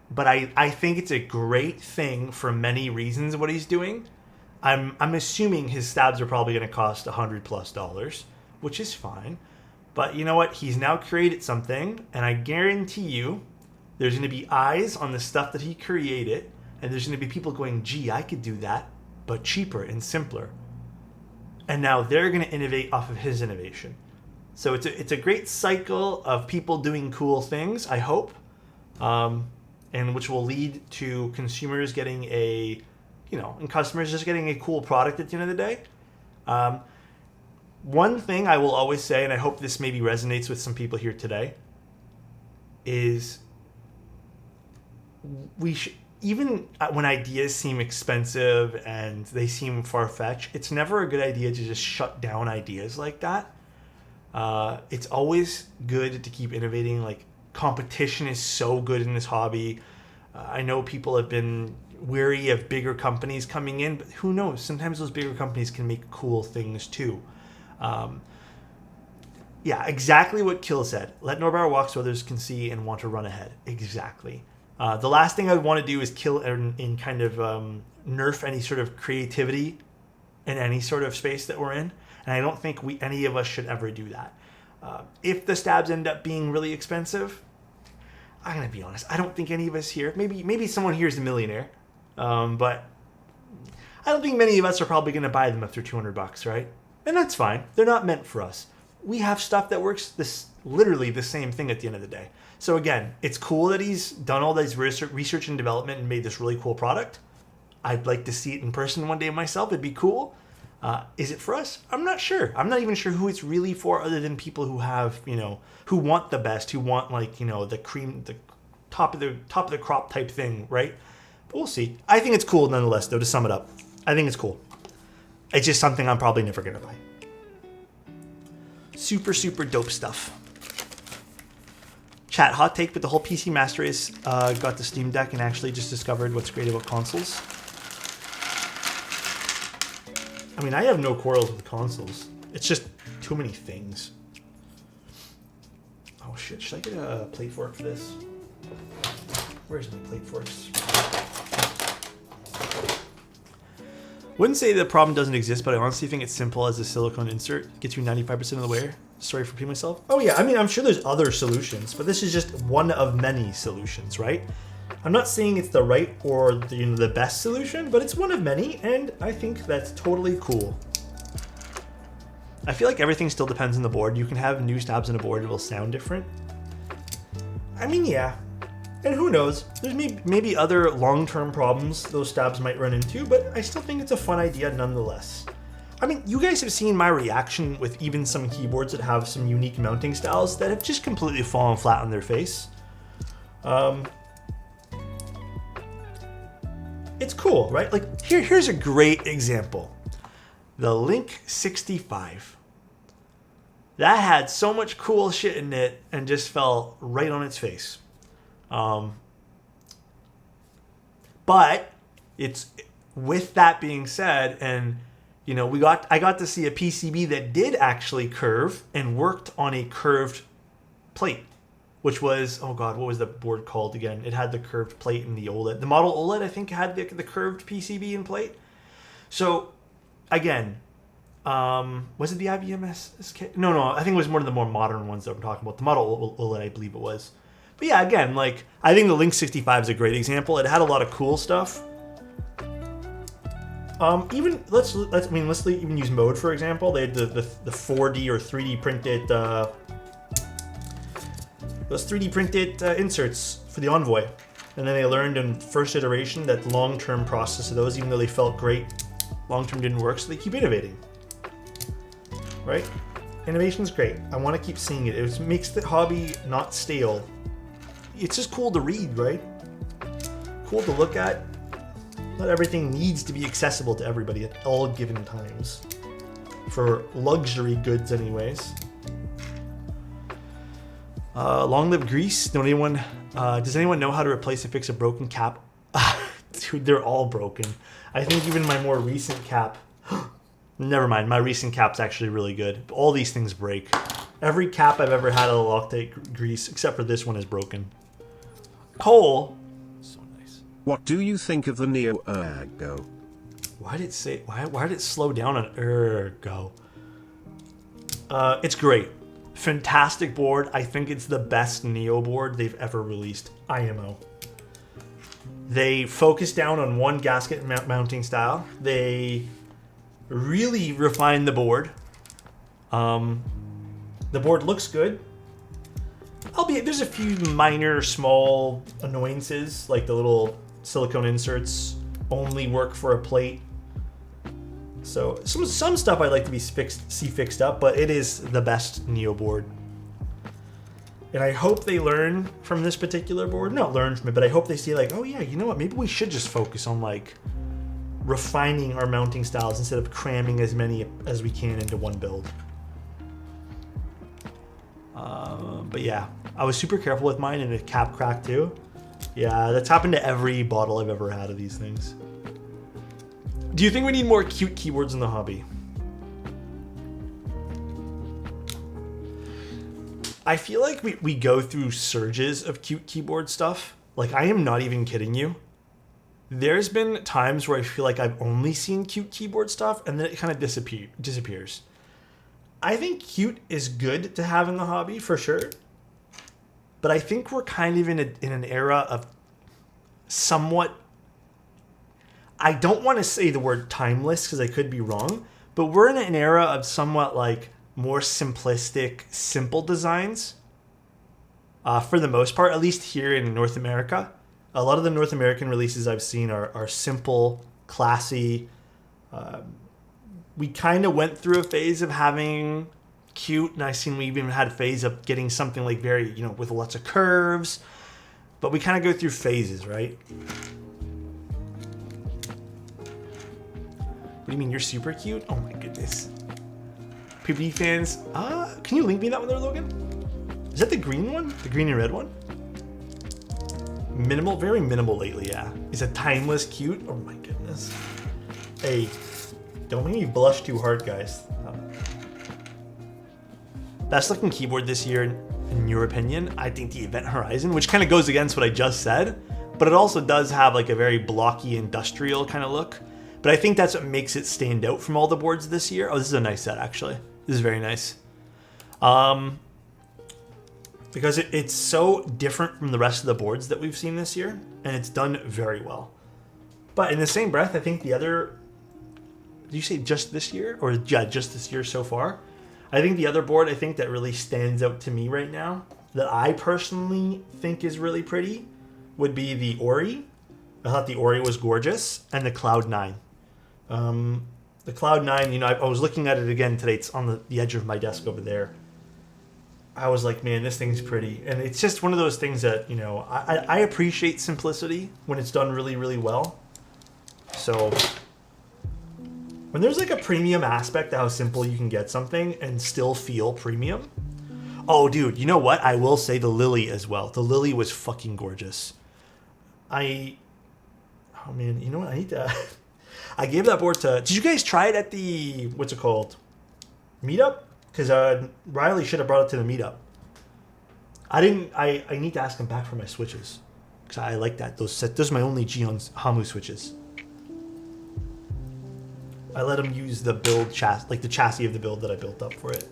But I think it's a great thing for many reasons what he's doing. I'm assuming his stabs are probably going to cost $100+, which is fine. But you know what? He's now created something, and I guarantee you there's going to be eyes on the stuff that he created, and there's going to be people going, gee, I could do that, but cheaper and simpler. And now they're going to innovate off of his innovation. So it's a great cycle of people doing cool things, I hope, and which will lead to consumers getting and customers just getting a cool product at the end of the day. One thing I will always say, and I hope this maybe resonates with some people here today, is even when ideas seem expensive and they seem far-fetched, it's never a good idea to just shut down ideas like that. It's always good to keep innovating. Like, competition is so good in this hobby. I know people have been weary of bigger companies coming in, but who knows? Sometimes those bigger companies can make cool things too. Yeah, exactly what Kill said. Let Norbauer walk so others can see and want to run ahead. Exactly. The last thing I would want to do is kill in kind of nerf any sort of creativity in any sort of space that we're in. And I don't think any of us should ever do that. If the stabs end up being really expensive, I'm going to be honest, I don't think any of us here, maybe someone here is a millionaire, but I don't think many of us are probably going to buy them if they're $200, right? And that's fine. They're not meant for us. We have stuff that works literally the same thing at the end of the day. So again, it's cool that he's done all this research and development and made this really cool product. I'd like to see it in person one day myself. It'd be cool. Is it for us? I'm not sure. I'm not even sure who it's really for, other than people who have, who want the best, who want the cream, the top of the crop type thing, right? But we'll see. I think it's cool nonetheless, though. To sum it up, I think it's cool. It's just something I'm probably never gonna buy. Super, super dope stuff. Chat, hot take, but the whole PC Master Race got the Steam Deck and actually just discovered what's great about consoles. I mean, I have no quarrels with consoles. It's just too many things. Oh shit, should I get a plate fork for this? Where's my plate forks? Wouldn't say the problem doesn't exist, but I honestly think it's simple as a silicone insert. Gets you 95% of the way. Sorry for repeating myself. Oh yeah, I mean, I'm sure there's other solutions, but this is just one of many solutions, right? I'm not saying it's the right or the best solution, but it's one of many, and I think that's totally cool. I feel like everything still depends on the board. You can have new stabs on a board, it will sound different. I mean, yeah. And who knows? There's maybe other long-term problems those stabs might run into, but I still think it's a fun idea nonetheless. I mean, you guys have seen my reaction with even some keyboards that have some unique mounting styles that have just completely fallen flat on their face. It's cool, right? Like, here's a great example. The Link 65. That had so much cool shit in it and just fell right on its face. But it's, with that being said, and I got to see a PCB that did actually curve and worked on a curved plate, which was, oh god, what was the board called again? It had the curved plate in the OLED. The model OLED, I think, had the curved PCB and plate. So, again, was it the IBM SK? No, I think it was one of the more modern ones that I'm talking about. The model OLED, I believe it was. But yeah, again, like, I think the Link 65 is a great example. It had a lot of cool stuff. Even let's even use mode for example. They had the 4D or 3D printed those 3D printed inserts for the Envoy, and then they learned in first iteration that long-term process of those, even though they felt great, long-term didn't work. So they keep innovating, right? Innovation's great. I want to keep seeing it. It makes the hobby not stale. It's just cool to read, right? Cool to look at. Not everything needs to be accessible to everybody at all given times. For luxury goods anyways. Long live Greece. Does anyone know how to replace and fix a broken cap? Dude, they're all broken. I think even my more recent cap... Never mind, my recent cap's actually really good. All these things break. Every cap I've ever had out of Loctite Greece, except for this one, is broken. Cole... What do you think of the Neo Ergo? Why did it slow down on Ergo? It's great. Fantastic board. I think it's the best Neo board they've ever released. IMO. They focused down on one gasket mounting style. They really refined the board. The board looks good. Albeit there's a few minor small annoyances, like the little silicone inserts only work for a plate. So some stuff I'd like to see fixed up, but it is the best Neo board. And I hope they learn from this particular board. Not learn from it, but I hope they see like, oh yeah, you know what? Maybe we should just focus on like refining our mounting styles instead of cramming as many as we can into one build. But yeah, I was super careful with mine, and a cap cracked too. Yeah, that's happened to every bottle I've ever had of these things. Do you think we need more cute keyboards in the hobby? I feel like we go through surges of cute keyboard stuff. Like, I am not even kidding you. There's been times where I feel like I've only seen cute keyboard stuff, and then it kind of disappears. I think cute is good to have in the hobby, for sure. But I think we're kind of in an era of somewhat... I don't want to say the word timeless because I could be wrong, but we're in an era of somewhat like more simplistic, simple designs. For the most part, at least here in North America. A lot of the North American releases I've seen are simple, classy. We kind of went through a phase of having cute, and I've seen we even had a phase of getting something like very, with lots of curves. But we kind of go through phases, right? What do you mean, you're super cute? Oh my goodness. PvP fans, can you link me that one there, Logan? Is that the green one? The green and red one? Minimal, very minimal lately, yeah. Is it timeless cute? Oh my goodness. Hey, don't make me blush too hard, guys. Best looking keyboard this year, in your opinion? I think the Event Horizon, which kind of goes against what I just said, but it also does have like a very blocky industrial kind of look. But I think that's what makes it stand out from all the boards this year. Oh, this is a nice set, actually. This is very nice. Because it's so different from the rest of the boards that we've seen this year, and it's done very well. But in the same breath, I think the other... Did you say just this year? Or yeah, just this year so far? I think the other board that really stands out to me right now, that I personally think is really pretty, would be the Ori. I thought the Ori was gorgeous, and the Cloud 9. The Cloud 9, I was looking at it again today. It's on the edge of my desk over there. I was like, man, this thing's pretty. And it's just one of those things that, I appreciate simplicity when it's done really, really well. So when there's like a premium aspect to how simple you can get something and still feel premium. Oh, dude, you know what? I will say the Lily as well. The Lily was fucking gorgeous. Oh, man, you know what? I need to... I gave that board to... Did you guys try it at the... What's it called? Meetup? Because Riley should have brought it to the meetup. I didn't... I need to ask him back for my switches. Because I like that. Those are my only Geon Hamu switches. I let him use the build chassis... Like the chassis of the build that I built up for it.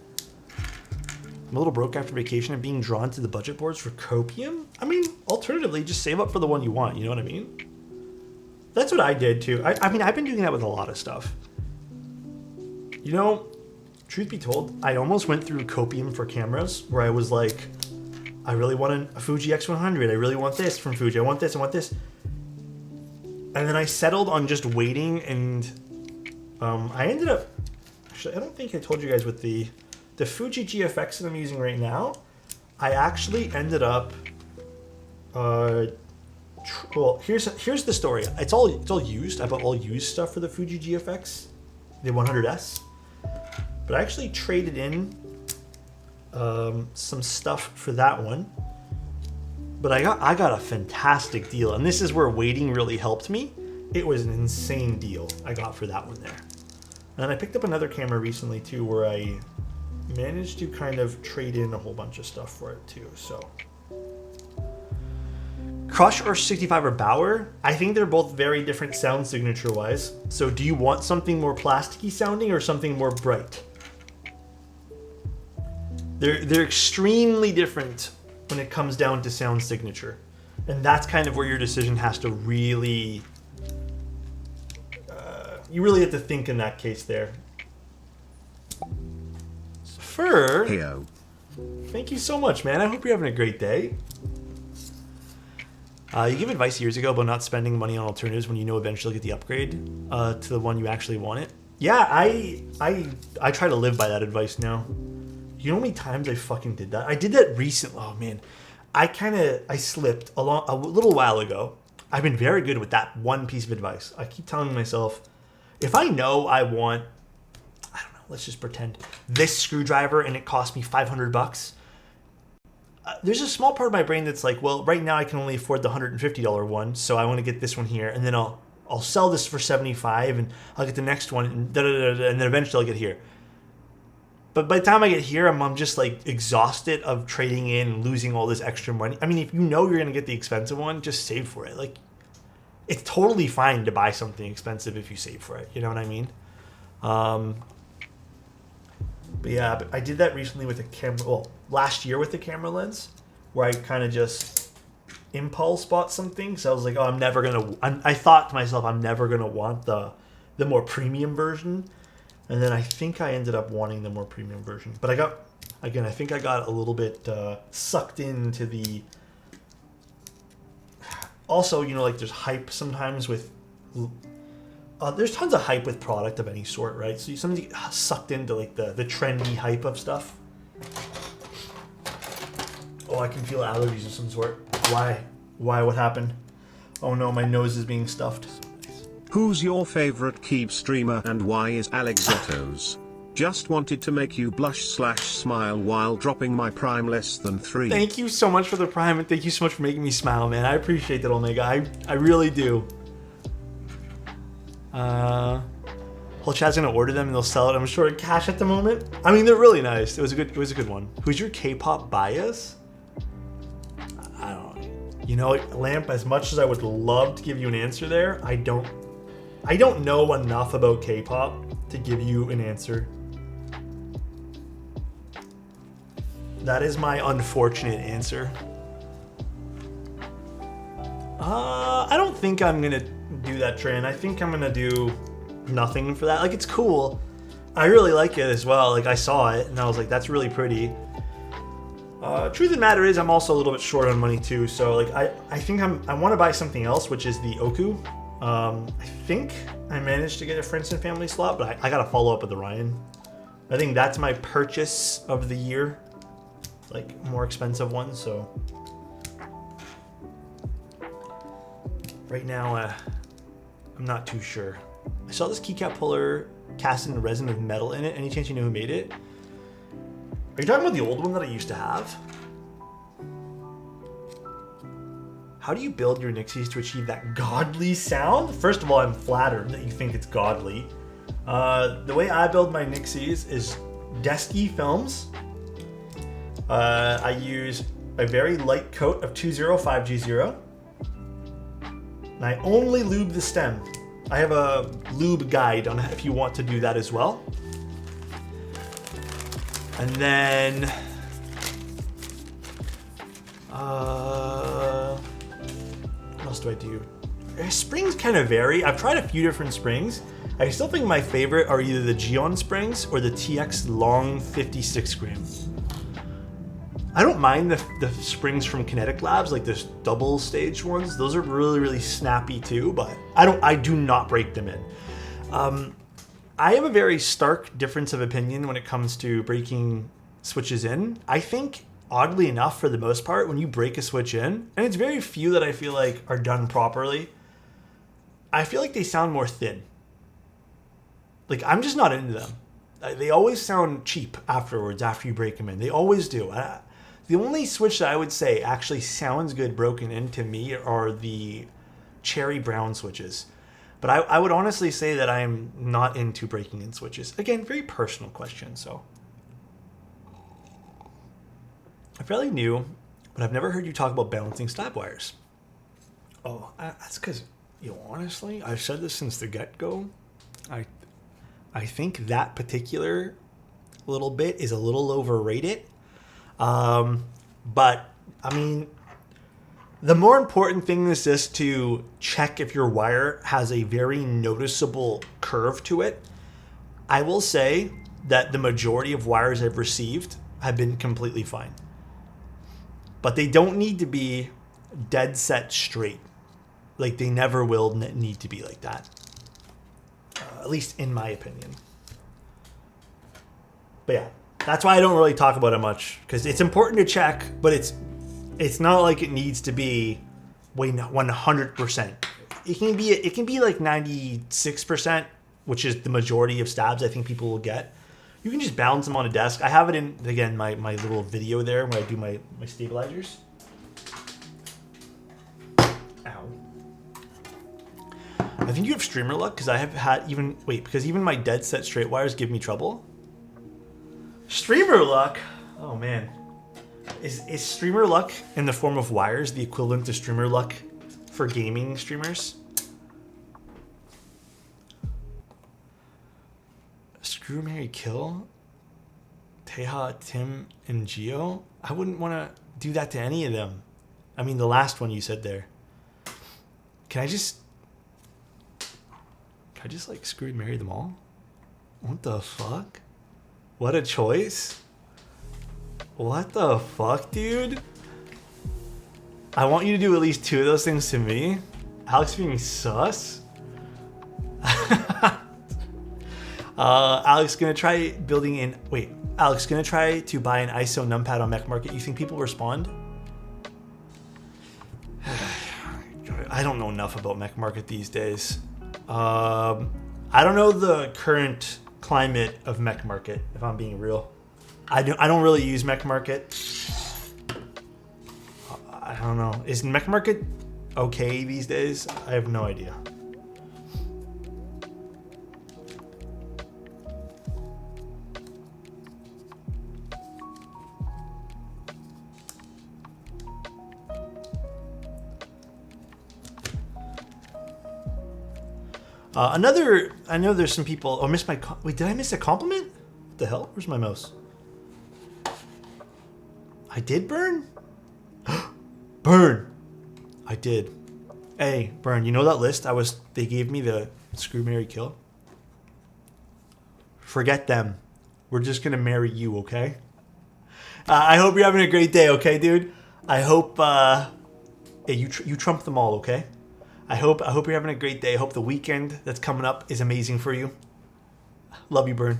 I'm a little broke after vacation and being drawn to the budget boards for copium. I mean, alternatively, just save up for the one you want. You know what I mean? That's what I did too. I mean, I've been doing that with a lot of stuff. You know, truth be told, I almost went through copium for cameras where I was like, I really want a Fuji X100. I really want this from Fuji. I want this. I want this. And then I settled on just waiting, and I ended up. Actually, I don't think I told you guys with the Fuji GFX that I'm using right now. I actually ended up. Well, here's the story. It's all used. I bought all used stuff for the Fuji GFX, the 100S. But I actually traded in some stuff for that one. But I got a fantastic deal, and this is where waiting really helped me. It was an insane deal I got for that one there. And I picked up another camera recently too, where I managed to kind of trade in a whole bunch of stuff for it too. So Crush or 65 or Bauer, I think they're both very different sound signature wise. So do you want something more plasticky sounding or something more bright? They're extremely different when it comes down to sound signature. And that's kind of where your decision has to really, you really have to think in that case there. Fur, Heyo. Thank you so much, man. I hope you're having a great day. You gave advice years ago about not spending money on alternatives when you know eventually you'll get the upgrade to the one you actually want it. Yeah, I try to live by that advice now. You know how many times I fucking did that? I did that recently. Oh man, I slipped a little while ago. I've been very good with that one piece of advice. I keep telling myself, if I know I want, I don't know, let's just pretend this screwdriver and it cost me $500. There's a small part of my brain that's like, well, right now I can only afford the $150 one, so I want to get this one here, and then I'll sell this for $75, and I'll get the next one, and and then eventually I'll get here. But by the time I get here, I'm just like exhausted of trading in and losing all this extra money. I mean, if you know you're gonna get the expensive one, just save for it. Like, it's totally fine to buy something expensive if you save for it. You know what I mean? But yeah, I did that recently with a camera. Well, last year with the camera lens, where I kind of just impulse bought something. So I was like, oh, I thought to myself, I'm never gonna want the more premium version. And then I think I ended up wanting the more premium version. But I think I got a little bit sucked into the. Also, you know, like there's hype sometimes with. There's tons of hype with product of any sort, right? So you sometimes get sucked into like the trendy hype of stuff. Oh, I can feel allergies of some sort. Why? What happened? Oh no, my nose is being stuffed. Who's your favorite Keep streamer and why is Alexotos? Just wanted to make you blush/smile while dropping my prime less than 3. Thank you so much for the prime, and thank you so much for making me smile, man. I appreciate that, Omega. I really do. Whole chat's gonna order them and they'll sell it. I'm short of cash at the moment. I mean, they're really nice. It was a good one. Who's your K-pop bias? I don't know. You know, Lamp, as much as I would love to give you an answer there, I don't know enough about K-pop to give you an answer. That is my unfortunate answer. I don't think I'm gonna do that trend. I think I'm gonna do nothing for that. Like, it's cool. I really like it as well. Like, I saw it and I was like, that's really pretty. Truth of the matter is, I'm also a little bit short on money too. So like, I think I want to buy something else, which is the Oku. I think I managed to get a Friends and Family slot, but I gotta follow up with the Ryan. I think that's my purchase of the year, like more expensive one. So right now, I'm not too sure. I saw this keycap puller cast in resin with metal in it. Any chance you know who made it? Are you talking about the old one that I used to have? How do you build your Nixies to achieve that godly sound? First of all, I'm flattered that you think it's godly. The way I build my Nixies is Desky films. I use a very light coat of 205G0. And I only lube the stem. I have a lube guide on if you want to do that as well. And then What else do I do? Springs kind of vary. I've tried a few different springs. I still think my favorite are either the Gion springs or the TX Long 56 gram. I don't mind the springs from Kinetic Labs, like this double stage ones. Those are really, really snappy too, but I do not break them in. I have a very stark difference of opinion when it comes to breaking switches in. I think, oddly enough, for the most part, when you break a switch in, and it's very few that I feel like are done properly, I feel like they sound more thin. Like, I'm just not into them. They always sound cheap afterwards, after you break them in. They always do. The only switch that I would say actually sounds good broken in to me are the cherry brown switches. But I would honestly say that I'm not into breaking in switches. Again, very personal question, so. I'm fairly new, but I've never heard you talk about balancing stab wires. Oh, that's because, honestly, I've said this since the get-go. I think that particular little bit is a little overrated. But, I mean, the more important thing is just to check if your wire has a very noticeable curve to it. I will say that the majority of wires I've received have been completely fine. But they don't need to be dead set straight. Like, they never will need to be like that. At least in my opinion. But yeah, that's why I don't really talk about it much. Because it's important to check, but it's not like it needs to be 100%. It can be like 96%, which is the majority of stabs I think people will get. You can just balance them on a desk. I have it in, again, my little video there where I do my stabilizers. Ow. I think you have streamer luck because I have had because even my dead set straight wires give me trouble. Streamer luck? Oh man. Is streamer luck in the form of wires the equivalent to streamer luck for gaming streamers? Screw, marry, kill? Teha, Tim, and Geo? I wouldn't want to do that to any of them. I mean, the last one you said there. Can I just like screw and marry them all? What the fuck? What a choice. What the fuck, dude? I want you to do at least 2 of those things to me. Alex being sus? Alex gonna try building in... Wait, Alex gonna try to buy an ISO numpad on Mech Market. You think people respond? I don't know enough about Mech Market these days. I don't know the current climate of Mech Market, if I'm being real. I don't really use Mech Market. I don't know. Is Mech Market okay these days? I have no idea. I know there's some people. Oh, missed my. Wait, did I miss a compliment? What the hell? Where's my mouse? I did burn? Burn! I did. Hey, Burn, you know that list they gave me the screw, marry, kill? Forget them. We're just gonna marry you, okay? I hope you're having a great day, okay, dude? I hope you trump them all, okay? I hope you're having a great day. I hope the weekend that's coming up is amazing for you. Love you, Burn.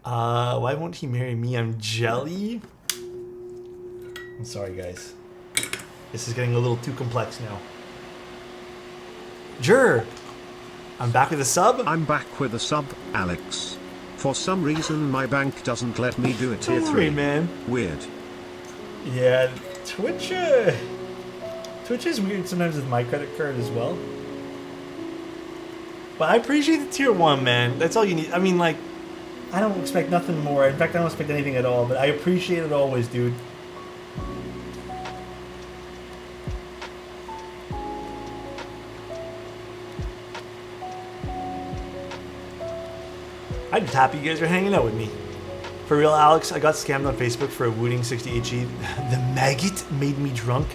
Why won't he marry me? I'm jelly. I'm sorry, guys. This is getting a little too complex now. Jur, I'm back with a sub. I'm back with a sub, Alex. For some reason, my bank doesn't let me do it tier 3. Sorry, man. Weird. Yeah, Twitch is weird sometimes with my credit card as well. But I appreciate the tier 1, man. That's all you need. I mean, like, I don't expect nothing more. In fact, I don't expect anything at all. But I appreciate it always, dude. I'm just happy you guys are hanging out with me. For real, Alex, I got scammed on Facebook for a Wooting 60 HE. The maggot made me drunk.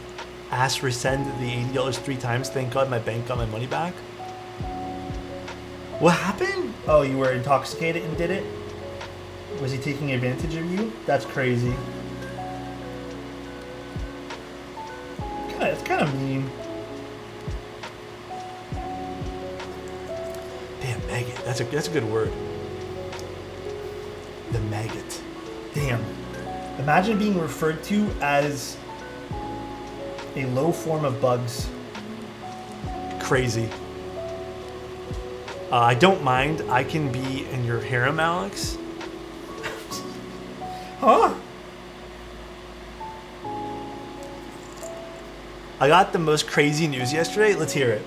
Asked resend the $80 3 times. Thank God my bank got my money back. What happened? Oh, you were intoxicated and did it? Was he taking advantage of you? That's crazy. It's kind of mean. Damn, maggot. That's a good word. The maggot. Damn. Imagine being referred to as a low form of bugs. Crazy. I don't mind. I can be in your harem, Alex. Huh? I got the most crazy news yesterday. Let's hear it.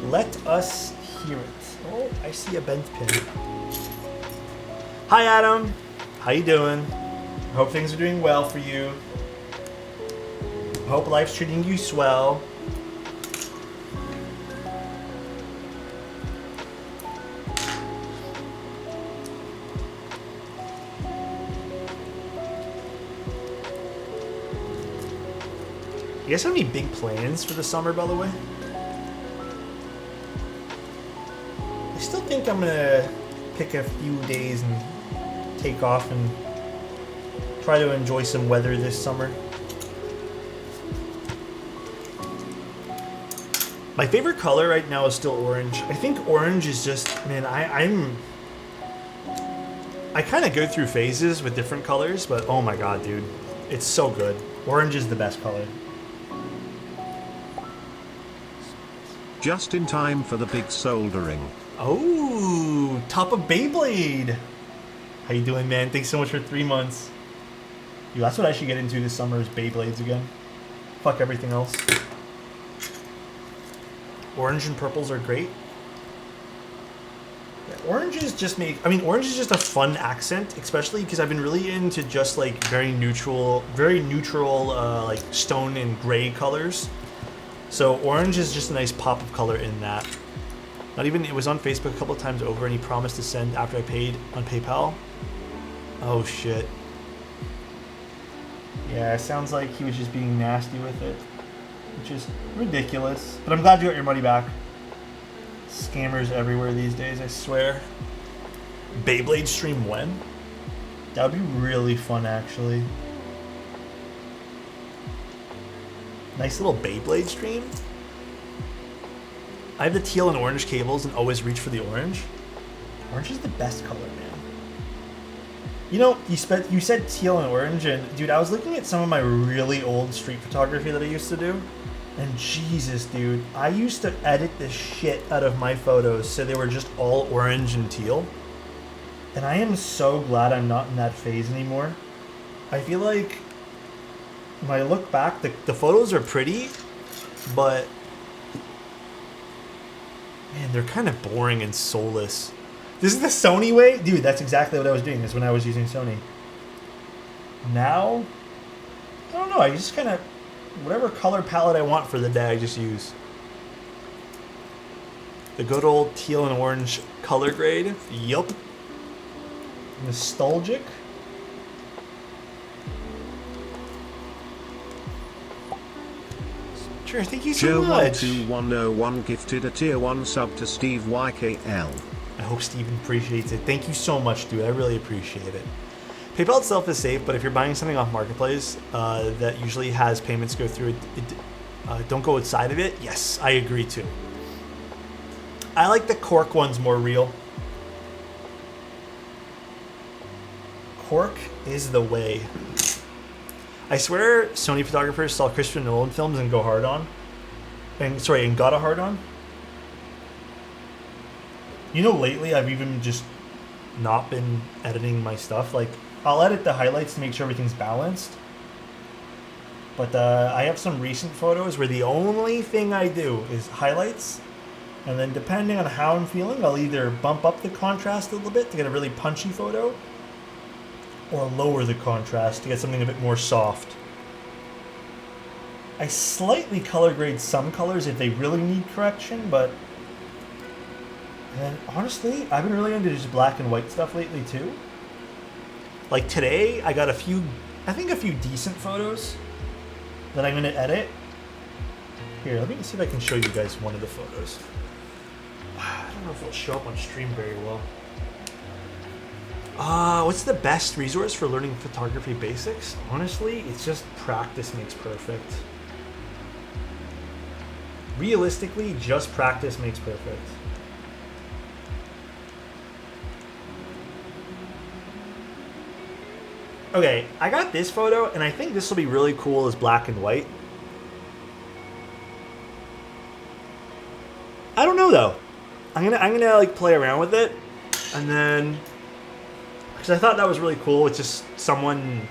Let us hear it. Oh, I see a bent pin. Hi, Adam. How you doing? Hope things are doing well for you. Hope life's treating you swell. You guys have any big plans for the summer, by the way? I still think I'm gonna pick a few days and take off and try to enjoy some weather this summer. My favorite color right now is still orange. I think orange is just, man, I kind of go through phases with different colors, but oh my god, dude, it's so good. Orange is the best color. Just in time for the big soldering. Oh, top of Beyblade. How you doing, man? Thanks so much for 3 months. Yo, that's what I should get into this summer is Beyblades again. Fuck everything else. Orange and purples are great. Yeah, oranges just make... I mean, orange is just a fun accent, especially because I've been really into just like very neutral, like stone and gray colors. So orange is just a nice pop of color in that. Not even, it was on Facebook a couple of times over and he promised to send after I paid on PayPal. Oh shit. Yeah, it sounds like he was just being nasty with it, which is ridiculous. But I'm glad you got your money back. Scammers everywhere these days, I swear. Beyblade stream when? That would be really fun, actually. Nice little Beyblade stream. I have the teal and orange cables and always reach for the orange. Orange is the best color, man. You know, you said teal and orange, and dude, I was looking at some of my really old street photography that I used to do, and Jesus, dude, I used to edit the shit out of my photos so they were just all orange and teal. And I am so glad I'm not in that phase anymore. I feel like when I look back, the photos are pretty, but man, they're kind of boring and soulless. This is the Sony way? Dude, that's exactly what I was doing. Is when I was using Sony. Now, I don't know. I just kind of, whatever color palette I want for the day, I just use. The good old teal and orange color grade. Yup. Nostalgic. Sure, thank you so much. Joe12101 gifted a tier 1 sub to Steve YKL. I hope Steven appreciates it. Thank you so much, dude. I really appreciate it. PayPal itself is safe, but if you're buying something off Marketplace that usually has payments go through it, don't go outside of it. Yes, I agree too. I like the cork ones more real. Cork is the way. I swear Sony photographers saw Christopher Nolan films and go hard on. And got a hard on. You know, lately I've even just not been editing my stuff. Like, I'll edit the highlights to make sure everything's balanced. But I have some recent photos where the only thing I do is highlights. And then depending on how I'm feeling, I'll either bump up the contrast a little bit to get a really punchy photo, or lower the contrast to get something a bit more soft. I slightly color grade some colors if they really need correction, but And honestly, I've been really into just black and white stuff lately too. Like today, I got a few decent photos that I'm gonna edit. Here, let me see if I can show you guys one of the photos. I don't know if it'll show up on stream very well. What's the best resource for learning photography basics? Honestly, it's just practice makes perfect. Realistically, just practice makes perfect. Okay, I got this photo, and I think this will be really cool as black and white. I don't know though. I'm gonna like play around with it, and then because I thought that was really cool. It's just someone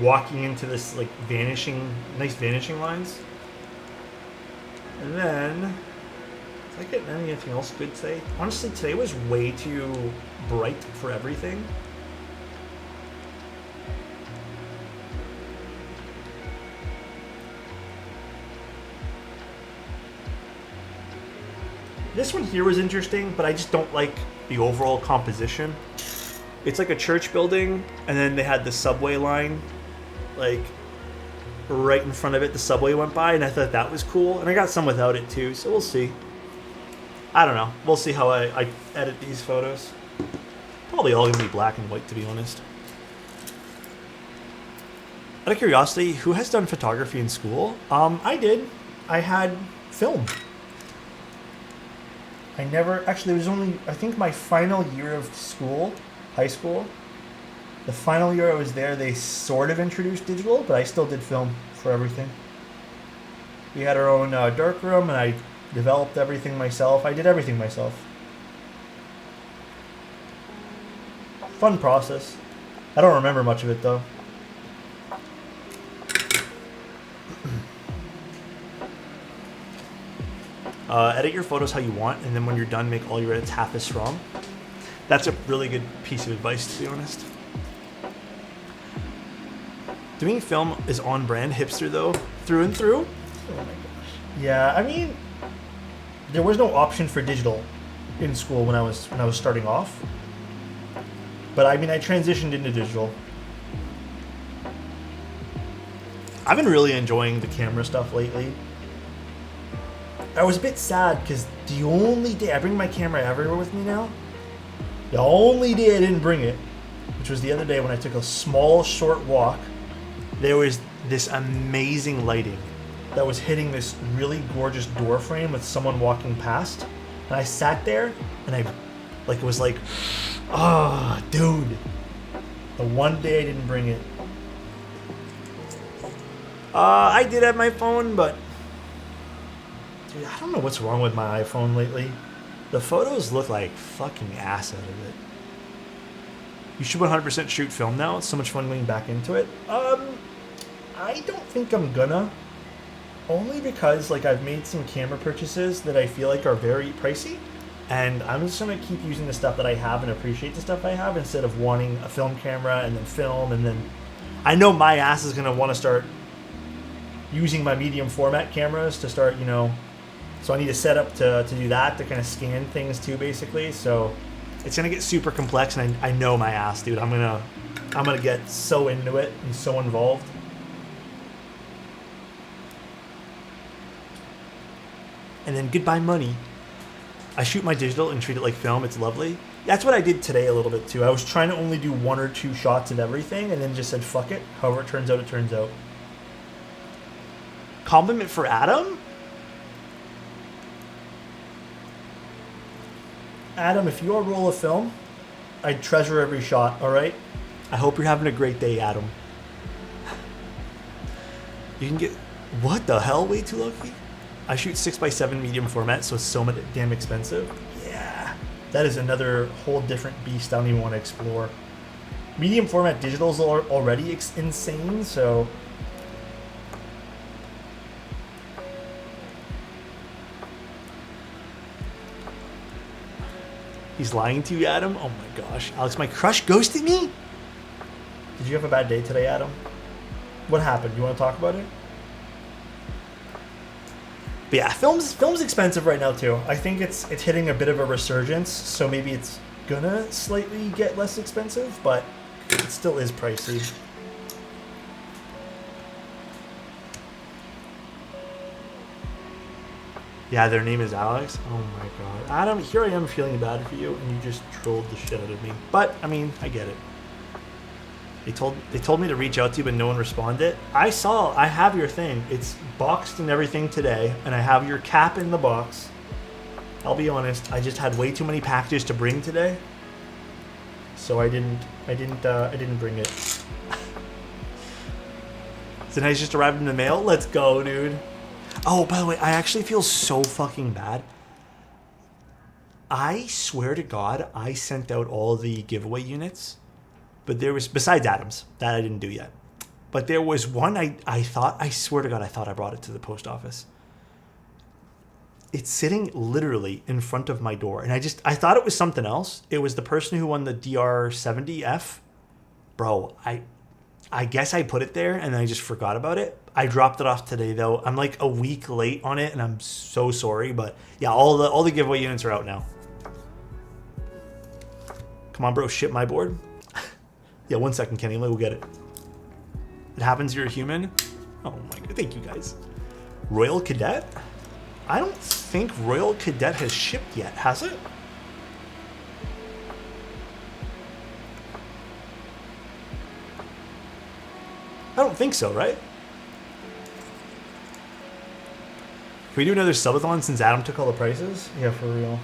walking into this like nice vanishing lines, and then did I get anything else good today? Honestly, today was way too bright for everything. This one here was interesting, but I just don't like the overall composition. It's like a church building, and then they had the subway line, like right in front of it. The subway went by, and I thought that was cool. And I got some without it too, so we'll see. I don't know. We'll see how I edit these photos. Probably all gonna be black and white, to be honest. Out of curiosity, who has done photography in school? I did. I had film. It was only, I think my final year of school, high school, the final year I was there, they sort of introduced digital, but I still did film for everything. We had our own darkroom, and I developed everything myself. I did everything myself. Fun process. I don't remember much of it though. Edit your photos how you want, and then when you're done, make all your edits half as strong. That's a really good piece of advice, to be honest. Doing film is on brand hipster though, through and through. Oh my gosh. Yeah, I mean, there was no option for digital in school when I was starting off. But I mean, I transitioned into digital. I've been really enjoying the camera stuff lately. I was a bit sad because the only day I bring my camera everywhere with me now. The only day I didn't bring it, which was the other day when I took a small, short walk, there was this amazing lighting that was hitting this really gorgeous door frame with someone walking past. And I sat there and it was like, oh, dude. The one day I didn't bring it. I did have my phone, but dude, I don't know what's wrong with my iPhone lately. The photos look like fucking ass out of it. You should 100% shoot film now. It's so much fun going back into it. I don't think I'm gonna. Only because like I've made some camera purchases that I feel like are very pricey. And I'm just gonna keep using the stuff that I have and appreciate the stuff I have instead of wanting a film camera and then film and then... I know my ass is gonna want to start using my medium format cameras to start, you know... So I need a setup to do that, to kind of scan things too, basically. So it's gonna get super complex, and I know my ass, dude. I'm gonna get so into it and so involved. And then goodbye money. I shoot my digital and treat it like film. It's lovely. That's what I did today a little bit too. I was trying to only do 1 or 2 shots of everything, and then just said fuck it. However it turns out, it turns out. Compliment for Adam? Adam, if you're a roll of film, I'd treasure every shot, alright? I hope you're having a great day, Adam. You can get... What the hell? Way too lucky? I shoot 6x7 medium format, so it's so damn expensive. Yeah. That is another whole different beast I don't even want to explore. Medium format digitals are already insane, so... He's lying to you, Adam? Oh my gosh. Alex, my crush ghosted me? Did you have a bad day today, Adam? What happened? You want to talk about it? But yeah, film's expensive right now too. I think it's hitting a bit of a resurgence, so maybe it's gonna slightly get less expensive, but it still is pricey. Yeah, their name is Alex. Oh my god. Adam, here I am feeling bad for you, and you just trolled the shit out of me. But, I mean, I get it. They told me to reach out to you, but no one responded. I have your thing. It's boxed and everything today, and I have your cap in the box. I'll be honest, I just had way too many packages to bring today. So I didn't bring it. Tonight's just arrived in the mail. Let's go, dude. Oh, by the way, I actually feel so fucking bad. I swear to God, I sent out all the giveaway units, but there was, besides Adam's, that I didn't do yet. But there was one I swear to God, I thought I brought it to the post office. It's sitting literally in front of my door, and I thought it was something else. It was the person who won the DR70F. Bro, I guess I put it there and I just forgot about it. I dropped it off today though. I'm like a week late on it and I'm so sorry, but yeah, all the giveaway units are out now. Come on, bro, ship my board. Yeah, 1 second, Kenny, we'll get it. It happens you're a human. Oh my god, thank you guys. Royal Cadet? I don't think Royal Cadet has shipped yet, has it? I don't think so, right? Can we do another subathon since Adam took all the prices? Yeah, for real.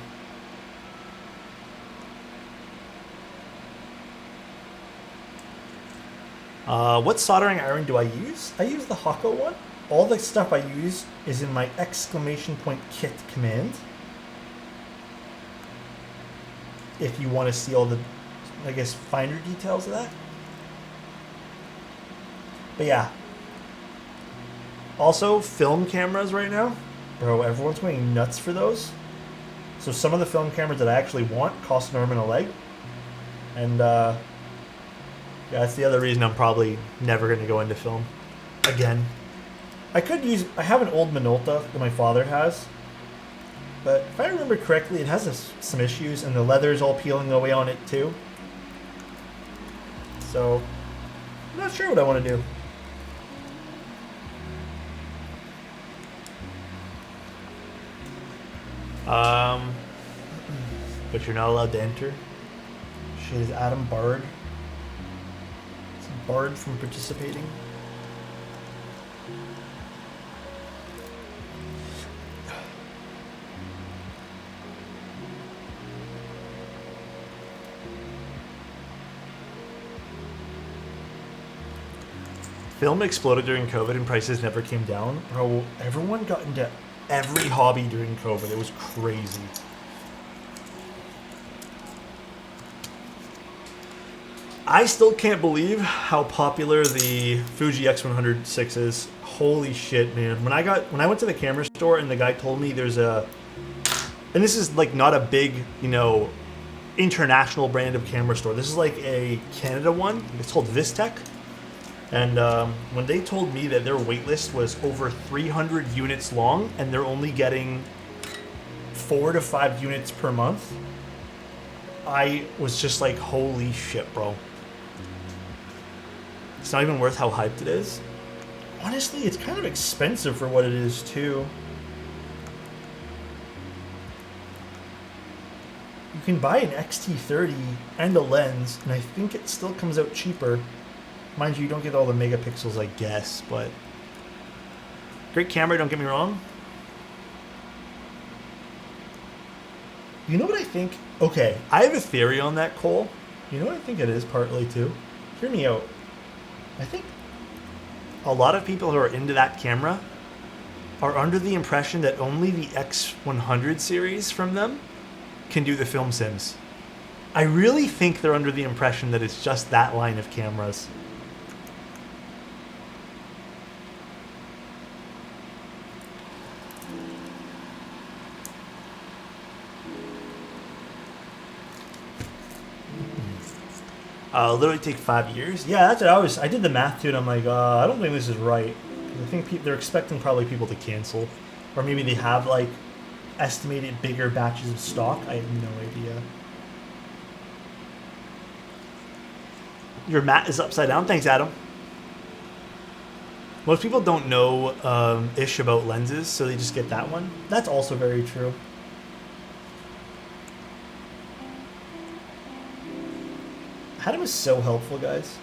What soldering iron do I use? I use the Hako one. All the stuff I use is in my exclamation point kit command. If you want to see all the, I guess, finer details of that. But yeah. Also, film cameras right now. Bro, everyone's going nuts for those. So some of the film cameras that I actually want cost an arm and a leg. And yeah, that's the other reason I'm probably never going to go into film again. I have an old Minolta that my father has. But if I remember correctly, it has some issues and the leather's all peeling away on it too. So, I'm not sure what I want to do. But you're not allowed to enter. Shit, is Adam barred? Is he barred from participating? Film exploded during COVID and prices never came down. Bro, everyone got into every hobby during COVID. It was crazy. I still can't believe how popular the Fuji X106 is. Holy shit, man. When I went to the camera store and the guy told me there's a, and this is like not a big, international brand of camera store. This is like a Canada one. It's called Vistec. And when they told me that their wait list was over 300 units long and they're only getting 4 to 5 units per month, I was just like, holy shit, bro. It's not even worth how hyped it is. Honestly, it's kind of expensive for what it is, too. You can buy an XT30 and a lens, and I think it still comes out cheaper. Mind you, you don't get all the megapixels, I guess, but... Great camera, don't get me wrong. You know what I think? Okay, I have a theory on that, Cole. You know what I think it is partly, too? Hear me out. I think a lot of people who are into that camera are under the impression that only the X100 series from them can do the film sims. I really think they're under the impression that it's just that line of cameras. Literally take 5 years. Yeah, that's what I did the math too, and I'm like, I don't think this is right. I think they're expecting probably people to cancel. Or maybe they have like estimated bigger batches of stock. I have no idea. Your mat is upside down. Thanks, Adam. Most people don't know ish about lenses, so they just get that one. That's also very true. Adam is so helpful, guys.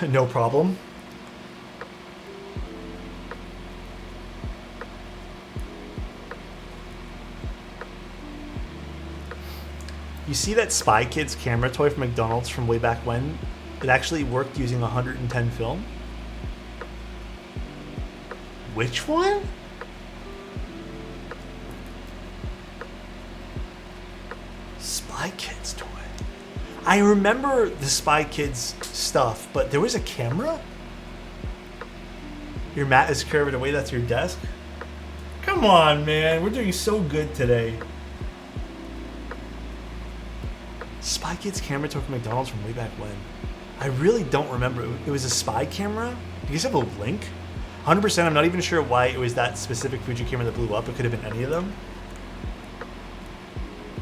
No problem. You see that Spy Kids camera toy from McDonald's from way back when? It actually worked using 110 film. Which one? Spy Kids toy. I remember the Spy Kids stuff, but there was a camera? Your mat is curved away, that's your desk? Come on, man. We're doing so good today. Spy Kids camera toy from McDonald's from way back when. I really don't remember. It was a spy camera? Do you guys have a link? 100%, I'm not even sure why it was that specific Fuji camera that blew up. It could have been any of them.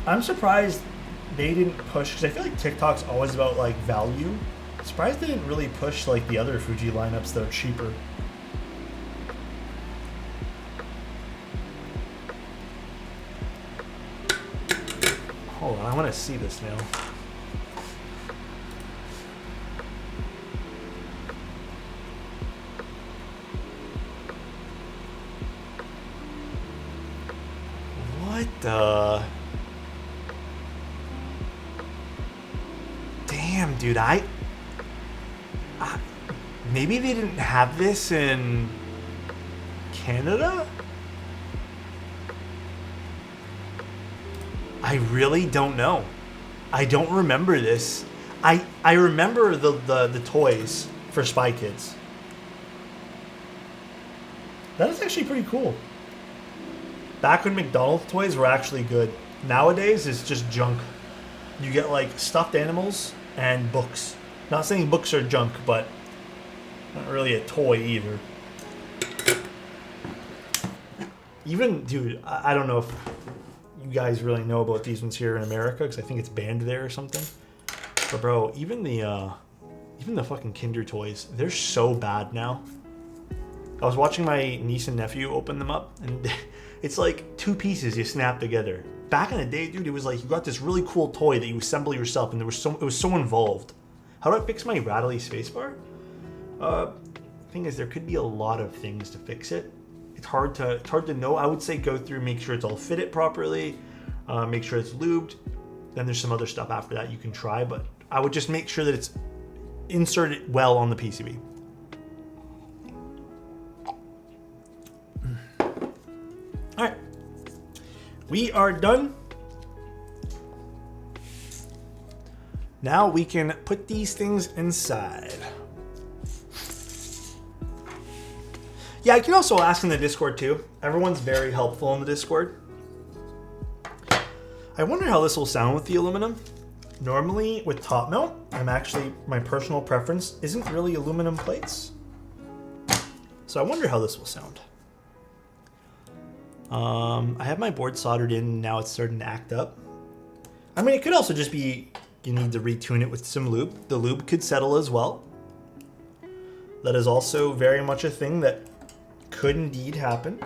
I'm surprised they didn't push, because I feel like TikTok's always about like value. Surprised they didn't really push like the other Fuji lineups that are cheaper. Hold on, I want to see this now. What the? Damn, dude, maybe they didn't have this in Canada? I really don't know. I don't remember this. I remember the toys for Spy Kids. That is actually pretty cool. Back when McDonald's toys were actually good. Nowadays, it's just junk. You get like stuffed animals and books. Not saying books are junk, but not really a toy either. Even, dude, I don't know if you guys really know about these ones here in America, because I think it's banned there or something. But bro, even the fucking Kinder toys, they're so bad now. I was watching my niece and nephew open them up, and it's like two pieces you snap together. Back in the day, dude, it was like you got this really cool toy that you assemble yourself, and it was so involved. How do I fix my rattly spacebar? Thing is, there could be a lot of things to fix it. It's hard to know. I would say go through, make sure it's all fitted properly, make sure it's lubed. Then there's some other stuff after that you can try, but I would just make sure that it's inserted well on the PCB. All right, we are done. Now we can put these things inside. Yeah, I can also ask in the Discord too. Everyone's very helpful in the Discord. I wonder how this will sound with the aluminum. Normally with top mount, my personal preference isn't really aluminum plates. So I wonder how this will sound. I have my board soldered in, now it's starting to act up. I mean, it could also just be you need to retune it with some lube. The lube could settle as well. That is also very much a thing that could indeed happen.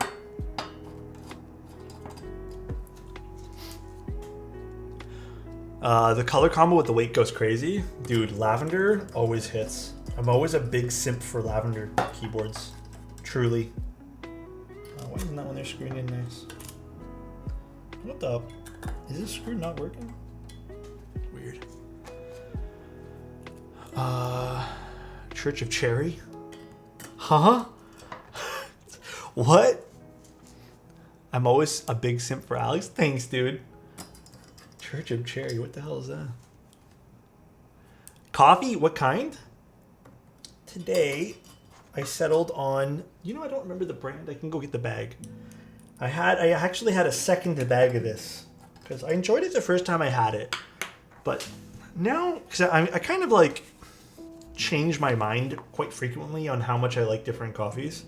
The color combo with the weight goes crazy. Dude, lavender always hits. I'm always a big simp for lavender keyboards. Truly. Why isn't that when they're screwing in nice? What the? Is this screw not working? Weird. Church of Cherry? Huh? What? I'm always a big simp for Alex. Thanks, dude. Church of Cherry, what the hell is that? Coffee? What kind? Today, I settled on, I don't remember the brand. I can go get the bag. I actually had a second bag of this because I enjoyed it the first time I had it. But now, because I kind of like, change my mind quite frequently on how much I like different coffees.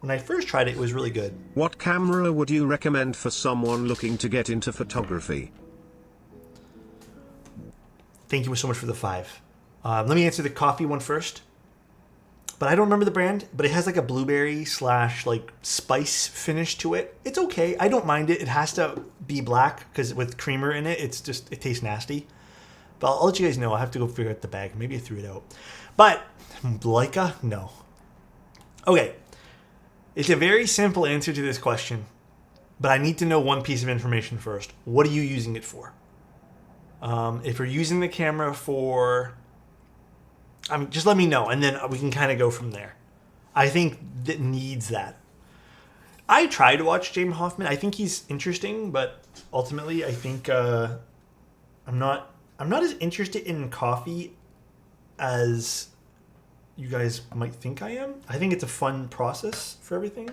When I first tried it, it was really good. What camera would you recommend for someone looking to get into photography? Thank you so much for the 5. Let me answer the coffee one first. But I don't remember the brand, but it has like a blueberry / like spice finish to it. It's okay. I don't mind it. It has to be black because with creamer in it, it tastes nasty. But I'll let you guys know. I have to go figure out the bag. Maybe I threw it out. But Leica, no. Okay. It's a very simple answer to this question, but I need to know one piece of information first. What are you using it for? If you're using the camera for... just let me know, and then we can kind of go from there. I think that needs that. I try to watch James Hoffman. I think he's interesting, but ultimately, I think I'm not as interested in coffee as you guys might think I am. I think it's a fun process for everything.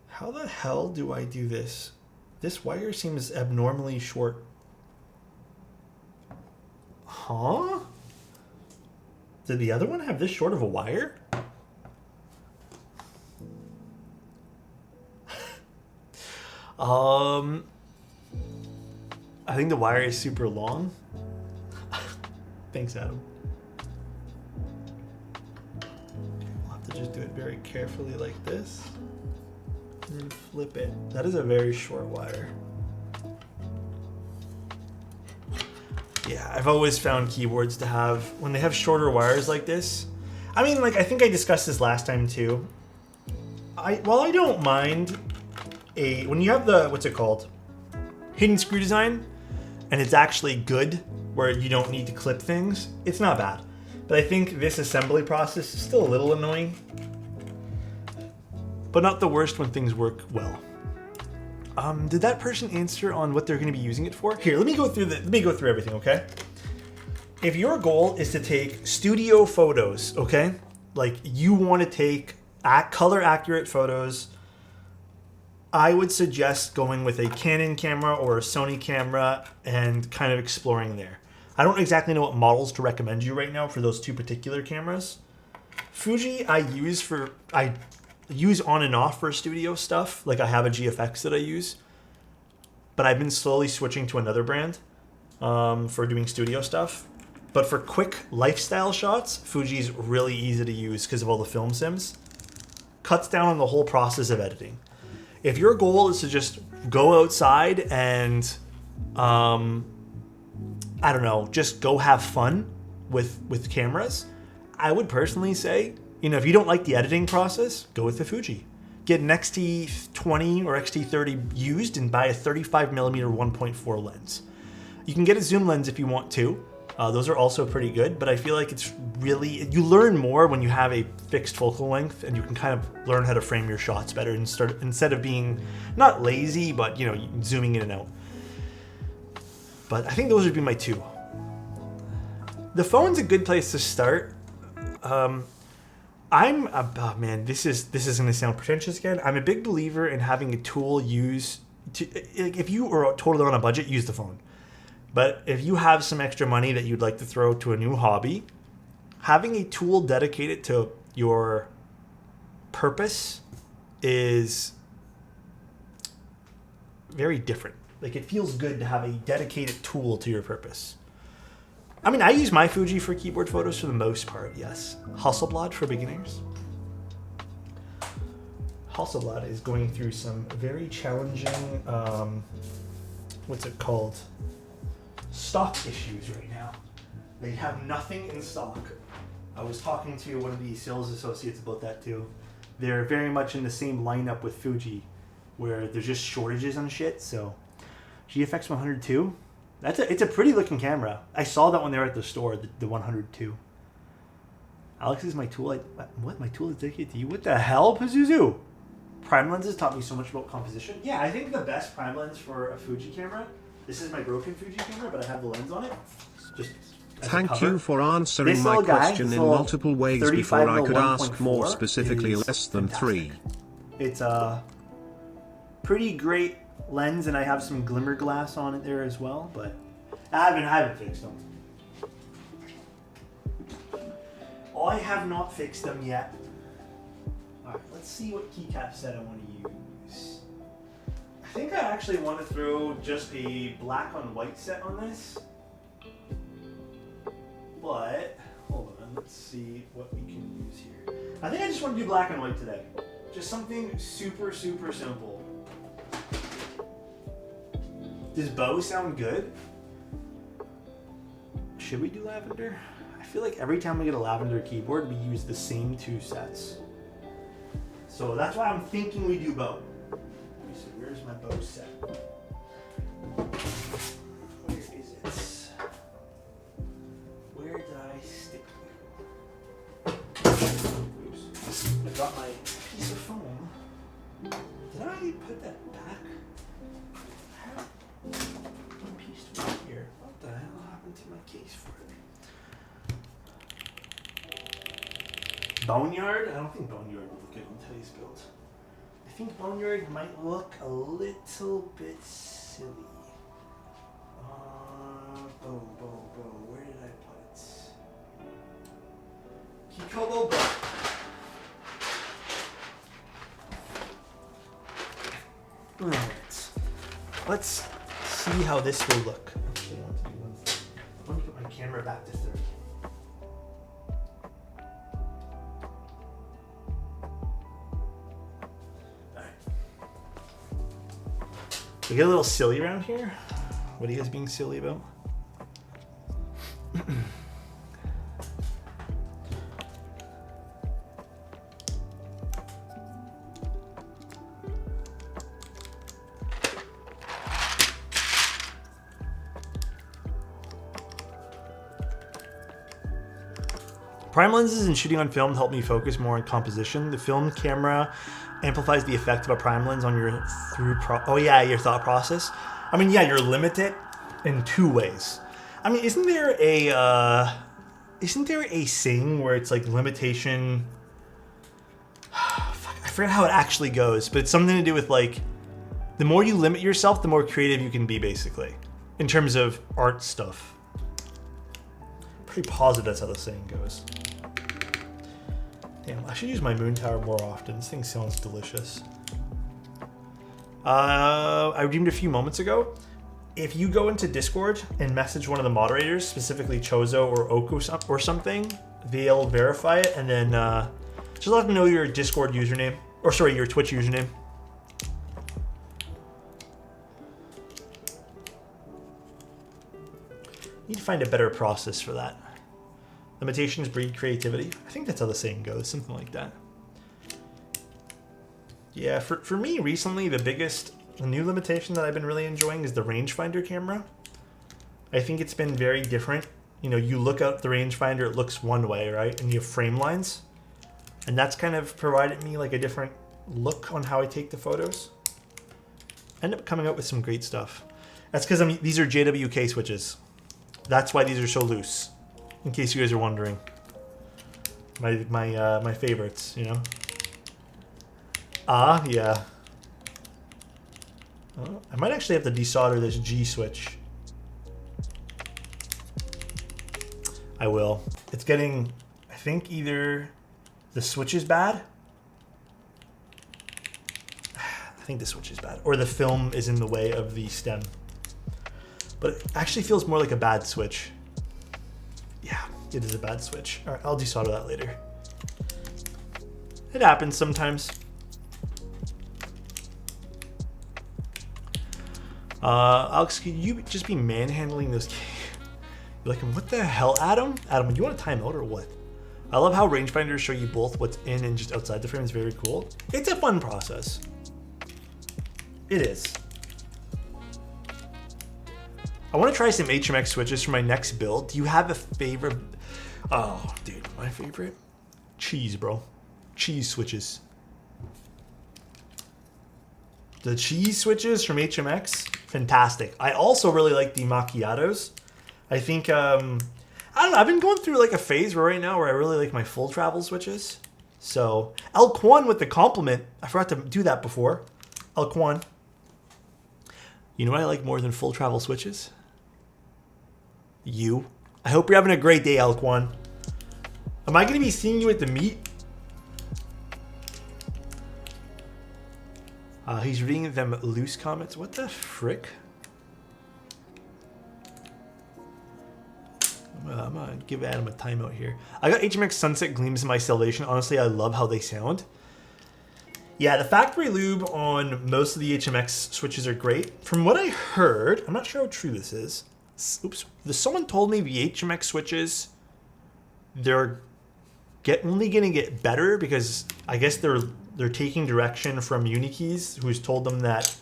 How the hell do I do this? This wire seems abnormally short. Huh? Did the other one have this short of a wire? I think the wire is super long. Thanks, Adam. I'll have to just do it very carefully like this. And then flip it. That is a very short wire. Yeah, I've always found keyboards to have, when they have shorter wires like this. I mean, like, I think I discussed this last time too. While I don't mind when you have the, what's it called? Hidden screw design, and it's actually good, where you don't need to clip things, it's not bad. But I think this assembly process is still a little annoying. But not the worst when things work well. Did that person answer on what they're going to be using it for? Here, let me go through everything, okay? If your goal is to take studio photos, okay? Like you want to take color accurate photos, I would suggest going with a Canon camera or a Sony camera and kind of exploring there. I don't exactly know what models to recommend you right now for those two particular cameras. Fuji I use on and off for studio stuff. Like I have a GFX that I use, but I've been slowly switching to another brand for doing studio stuff. But for quick lifestyle shots, Fuji's really easy to use because of all the film sims. Cuts down on the whole process of editing. If your goal is to just go outside and, I don't know, just go have fun with cameras, I would personally say, if you don't like the editing process, go with the Fuji. Get an X-T20 or X-T30 used and buy a 35mm 1.4 lens. You can get a zoom lens if you want to. Those are also pretty good, but I feel like it's really, you learn more when you have a fixed focal length and you can kind of learn how to frame your shots better instead of being not lazy, but zooming in and out. But I think those would be my two. The phone's a good place to start. This is going to sound pretentious again. I'm a big believer in having a tool if you are totally on a budget, use the phone. But if you have some extra money that you'd like to throw to a new hobby, having a tool dedicated to your purpose is very different. Like it feels good to have a dedicated tool to your purpose. I mean, I use my Fuji for keyboard photos for the most part, yes. Hasselblad for beginners. Hasselblad is going through some very challenging, stock issues right now. They have nothing in stock. I was talking to one of the sales associates about that too. They're very much in the same lineup with Fuji, where there's just shortages on shit. So, GFX 102. It's a pretty looking camera. I saw that when they were at the store, the 102. Alex is my tool. My tool is dedicated to you? What the hell, Pazuzu? Prime lenses taught me so much about composition. Yeah, I think the best prime lens for a Fuji camera. This is my broken Fuji camera, but I have the lens on it. Thank you for answering my question in multiple ways before I could ask more specifically less than fantastic. 3. It's a pretty great lens, and I have some glimmer glass on it there as well, but I haven't fixed them. I have not fixed them yet. Alright, let's see what keycap set I want to use. I think I actually want to throw just a black on white set on this. But, hold on, let's see what we can use here. I think I just want to do black and white today. Just something super, super simple. Does bow sound good? Should we do lavender? I feel like every time we get a lavender keyboard, we use the same 2 sets. So that's why I'm thinking we do bow. Let me see, where's my bow set? Where is it? Where did I stick you? Oops. I got my piece of foam. Did I put that back? I have one piece to put here. What the hell happened to my case for it? Boneyard? I don't think Boneyard will look good in today's build. I think Boneyard might look a little bit silly. Bow. Where did I put it? Kikobo bow. Alright. Let's see how this will look. Actually, I want to put my camera back to 30. We get a little silly around here. What are you guys being silly about? Prime lenses and shooting on film help me focus more on composition. The film camera amplifies the effect of a prime lens on your your thought process. I mean, yeah, you're limited in 2 ways. I mean, isn't there a saying where it's like limitation? Fuck, I forget how it actually goes, but it's something to do with like the more you limit yourself, the more creative you can be, basically, in terms of art stuff. Pretty positive that's how the saying goes. Damn, I should use my moon tower more often. This thing sounds delicious. I redeemed a few moments ago. If you go into Discord and message one of the moderators, specifically Chozo or Oku or something, they'll verify it, and then just let them know your Discord username, or sorry, your Twitch username. Need to find a better process for that. Limitations breed creativity. I think that's how the saying goes, something like that. Yeah, for me recently, the new limitation that I've been really enjoying is the rangefinder camera. I think it's been very different. You know, you look out the rangefinder, it looks one way, right? And you have frame lines. And that's kind of provided me like a different look on how I take the photos. End up coming up with some great stuff. That's because these are JWK switches. That's why these are so loose. In case you guys are wondering, my favorites, you know. Yeah. Oh, I might actually have to desolder this G switch. I will. It's getting, I think either the switch is bad. I think the switch is bad, or the film is in the way of the stem. But it actually feels more like a bad switch. Yeah, it is a bad switch. All right, I'll desolder that later. It happens sometimes. Alex, could you just be manhandling this game? You're like, what the hell, Adam? Adam, do you want a timeout or what? I love how rangefinders show you both what's in and just outside the frame. It's very cool. It's a fun process. It is. I want to try some HMX switches for my next build. Do you have a favorite? Oh, dude, my favorite? Cheese, bro. Cheese switches. The cheese switches from HMX, fantastic. I also really like the macchiatos. I think, I don't know, I've been going through like a phase right now where I really like my full travel switches. So, Elk1 with the compliment. I forgot to do that before. Elk1. You know what I like more than full travel switches? You. I hope you're having a great day, Elk1. Am I going to be seeing you at the meet? He's reading them loose comments. What the frick? I'm going to give Adam a timeout here. I got HMX Sunset Gleams in my Salvation. Honestly, I love how they sound. Yeah, the factory lube on most of the HMX switches are great. From what I heard, I'm not sure how true this is. Oops. Someone told me the HMX switches, they're only going to get better because I guess they're taking direction from Unikeys, who's told them that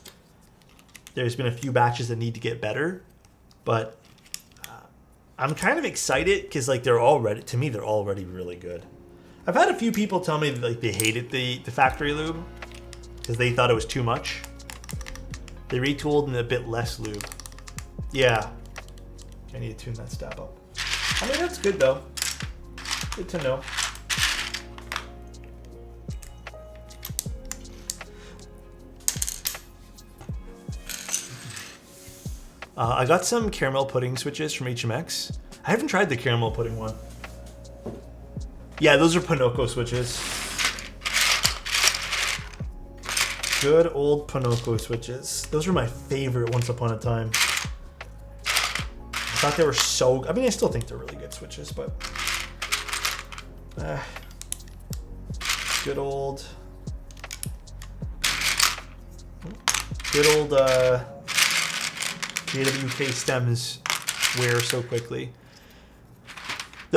there's been a few batches that need to get better. But I'm kind of excited because like they're already really good. I've had a few people tell me like they hated the factory lube because they thought it was too much. They retooled and a bit less lube. Yeah, I need to tune that stab up. I mean, that's good though. Good to know. I got some caramel pudding switches from HMX. I haven't tried the caramel pudding one. Yeah, those are Pinocchio switches. Good old Pinocchio switches. Those were my favorite once upon a time. I thought they were so... I mean, I still think they're really good switches, but... Good old... JWK stems wear so quickly.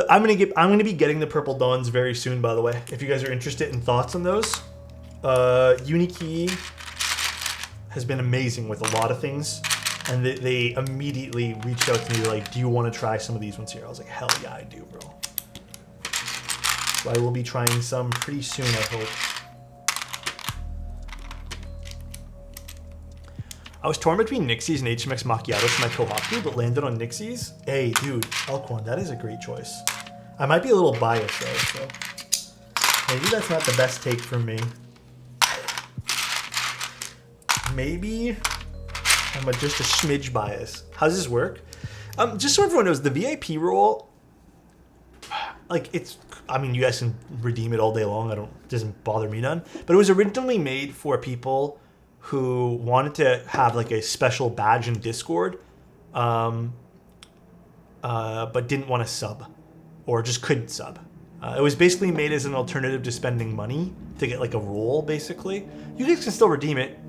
I'm gonna be getting the Purple Dawns very soon, by the way. If you guys are interested in thoughts on those, Unikey has been amazing with a lot of things, and they immediately reached out to me like, "Do you want to try some of these ones here?" I was like, "Hell yeah, I do, bro." So I will be trying some pretty soon, I hope. I was torn between Nixies and HMX Macchiatos for my Kohaku, but landed on Nixies. Hey, dude, Elkhorn, that is a great choice. I might be a little biased, though, so... Maybe that's not the best take from me. Maybe I'm just a smidge biased. How does this work? Just so everyone knows, the VIP role... Like, it's... I mean, you guys can redeem it all day long. It doesn't bother me none. But it was originally made for people who wanted to have like a special badge in Discord, but didn't want to sub, or just couldn't sub. It was basically made as an alternative to spending money to get like a role, basically. You guys can still redeem it,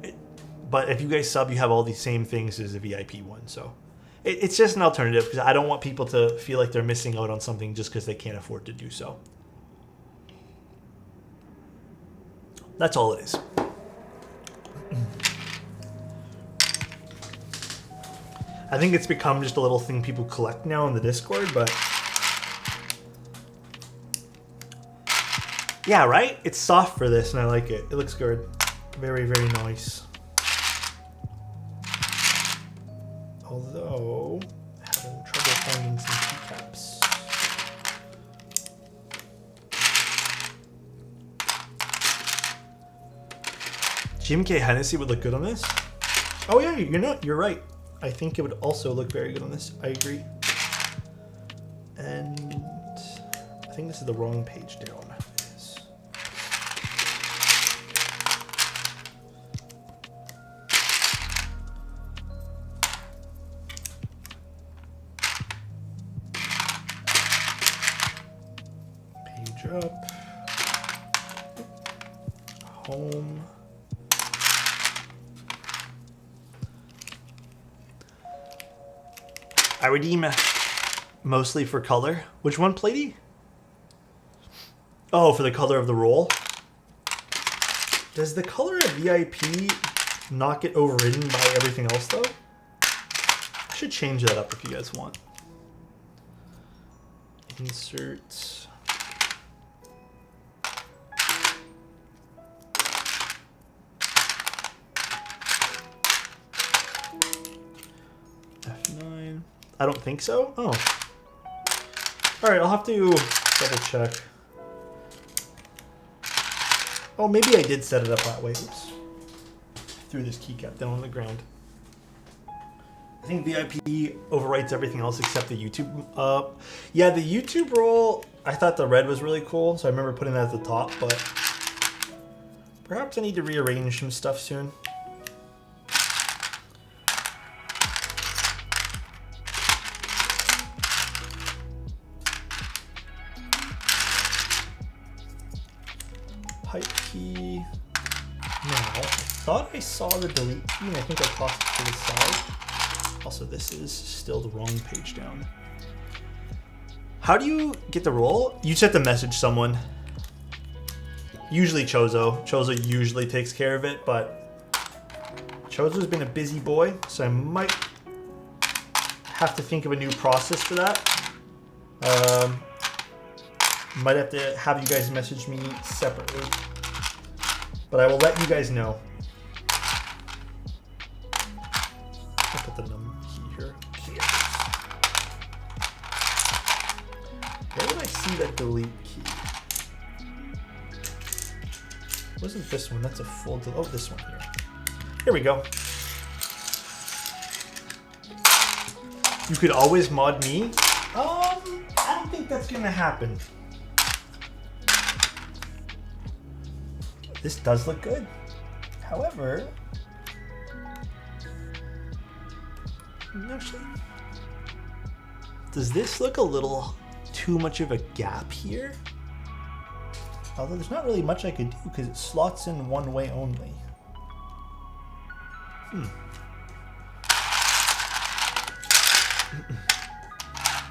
but if you guys sub, you have all these same things as a VIP one. So it's just an alternative because I don't want people to feel like they're missing out on something just because they can't afford to do so. That's all it is. I think it's become just a little thing people collect now on the Discord, but... Yeah, right? It's soft for this, and I like it. It looks good. Very, very nice. Although, having trouble finding some keycaps. GMK Hennessy would look good on this. Oh yeah, you're right. I think it would also look very good on this. I agree. And I think this is the wrong page down. It is. Page up. Home. I redeem mostly for color. Which one, Platey? Oh, for the color of the roll. Does the color of VIP not get overridden by everything else, though? I should change that up if you guys want. Insert. F9. I don't think so. Oh. All right, I'll have to double check. Oh, maybe I did set it up that way. Oops. Threw this keycap down on the ground. I think VIP overwrites everything else except the YouTube. Yeah, the YouTube role, I thought the red was really cool, so I remember putting that at the top, but perhaps I need to rearrange some stuff soon. Pipe key. Now, I thought I saw the delete key, and I think I tossed it to the side. Also, this is still the wrong page down. How do you get the roll? You just have to message someone. Usually Chozo. Chozo usually takes care of it, but Chozo's been a busy boy, so I might have to think of a new process for that. Might have to have you guys message me separately, but I will let you guys know. I'll put the number key here. Where did I see that delete key? Wasn't this one? That's a full delete. Oh, this one here. Here we go. You could always mod me. I don't think that's gonna happen. This does look good. However, actually, does this look a little too much of a gap here? Although there's not really much I could do because it slots in one way only.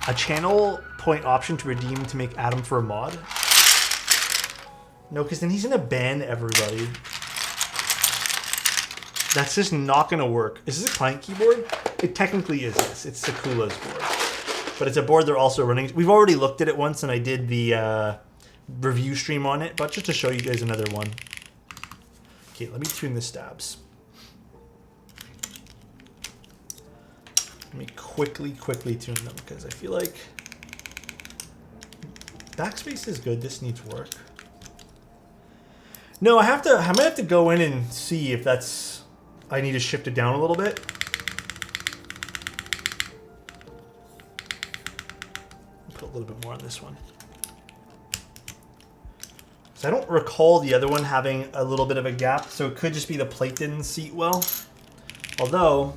A channel point option to redeem to make Adam for a mod? No, because then he's gonna ban everybody. That's just not gonna work. Is this a client keyboard? It technically is, yes. It's Sakula's board. But it's a board they're also running. We've already looked at it once and I did the review stream on it, but just to show you guys another one. Okay, let me tune the stabs. Let me quickly tune them because I feel like backspace is good. This needs work. No, I might have to go in and see if that's, I need to shift it down a little bit. Put a little bit more on this one. So I don't recall the other one having a little bit of a gap, so it could just be the plate didn't seat well. Although,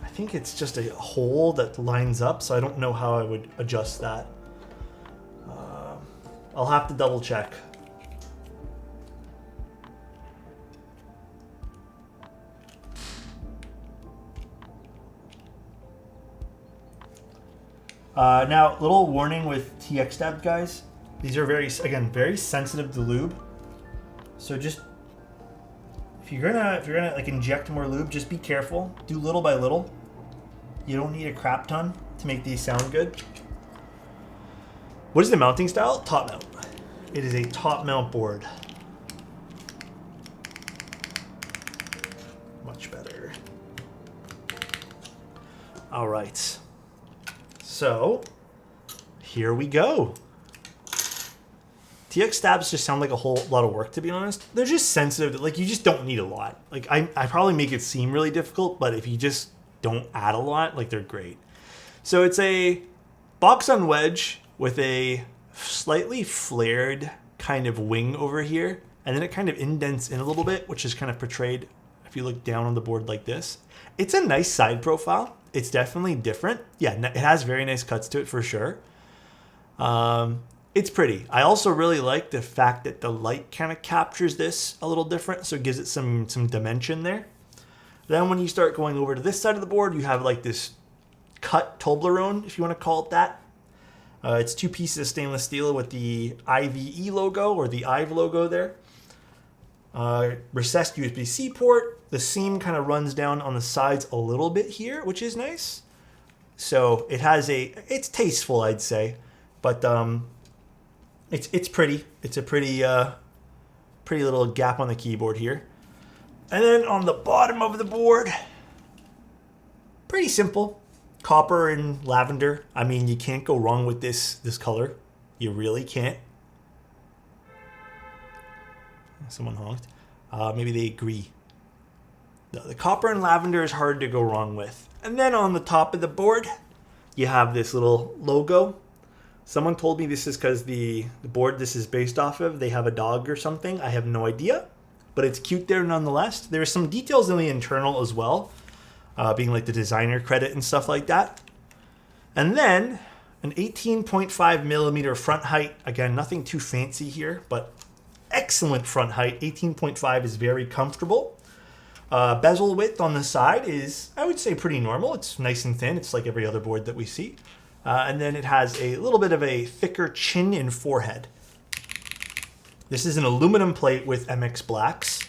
I think it's just a hole that lines up, so I don't know how I would adjust that. I'll have to double check. Now, little warning with TX stab, guys. These are very sensitive to lube. So just if you're gonna like inject more lube, just be careful. Do little by little. You don't need a crap ton to make these sound good. What is the mounting style? Top mount. It is a top mount board. Much better. All right. So here we go. TX stabs just sound like a whole lot of work, to be honest. They're just sensitive. Like, you just don't need a lot. Like, I probably make it seem really difficult, but if you just don't add a lot, like, they're great. So it's a box on wedge with a slightly flared kind of wing over here. And then it kind of indents in a little bit, which is kind of portrayed if you look down on the board like this. It's a nice side profile. It's definitely different. Yeah, it has very nice cuts to it for sure. It's pretty. I also really like the fact that the light kind of captures this a little different, so it gives it some dimension there. Then when you start going over to this side of the board, you have like this cut Toblerone, if you want to call it that. It's two pieces of stainless steel with the IVE logo or the IVE logo there. Recessed USB-C port. The seam kind of runs down on the sides a little bit here, which is nice. So it's tasteful, I'd say, but it's pretty. It's a pretty little gap on the keyboard here. And then on the bottom of the board, pretty simple. Copper and lavender. I mean, you can't go wrong with this color. You really can't. Someone honked. Maybe they agree. The copper and lavender is hard to go wrong with. And then on the top of the board, you have this little logo Someone told me this is because the board this is based off of, they have a dog or something. I have no idea, but it's cute there nonetheless. There's some details in the internal as well, being like the designer credit and stuff like that. And then an 18.5 millimeter front height. Again, nothing too fancy here, but excellent front height. 18.5 is very comfortable. Bezel width on the side is, I would say, pretty normal. It's nice and thin. It's like every other board that we see. And then it has a little bit of a thicker chin and forehead. This is an aluminum plate with MX blacks.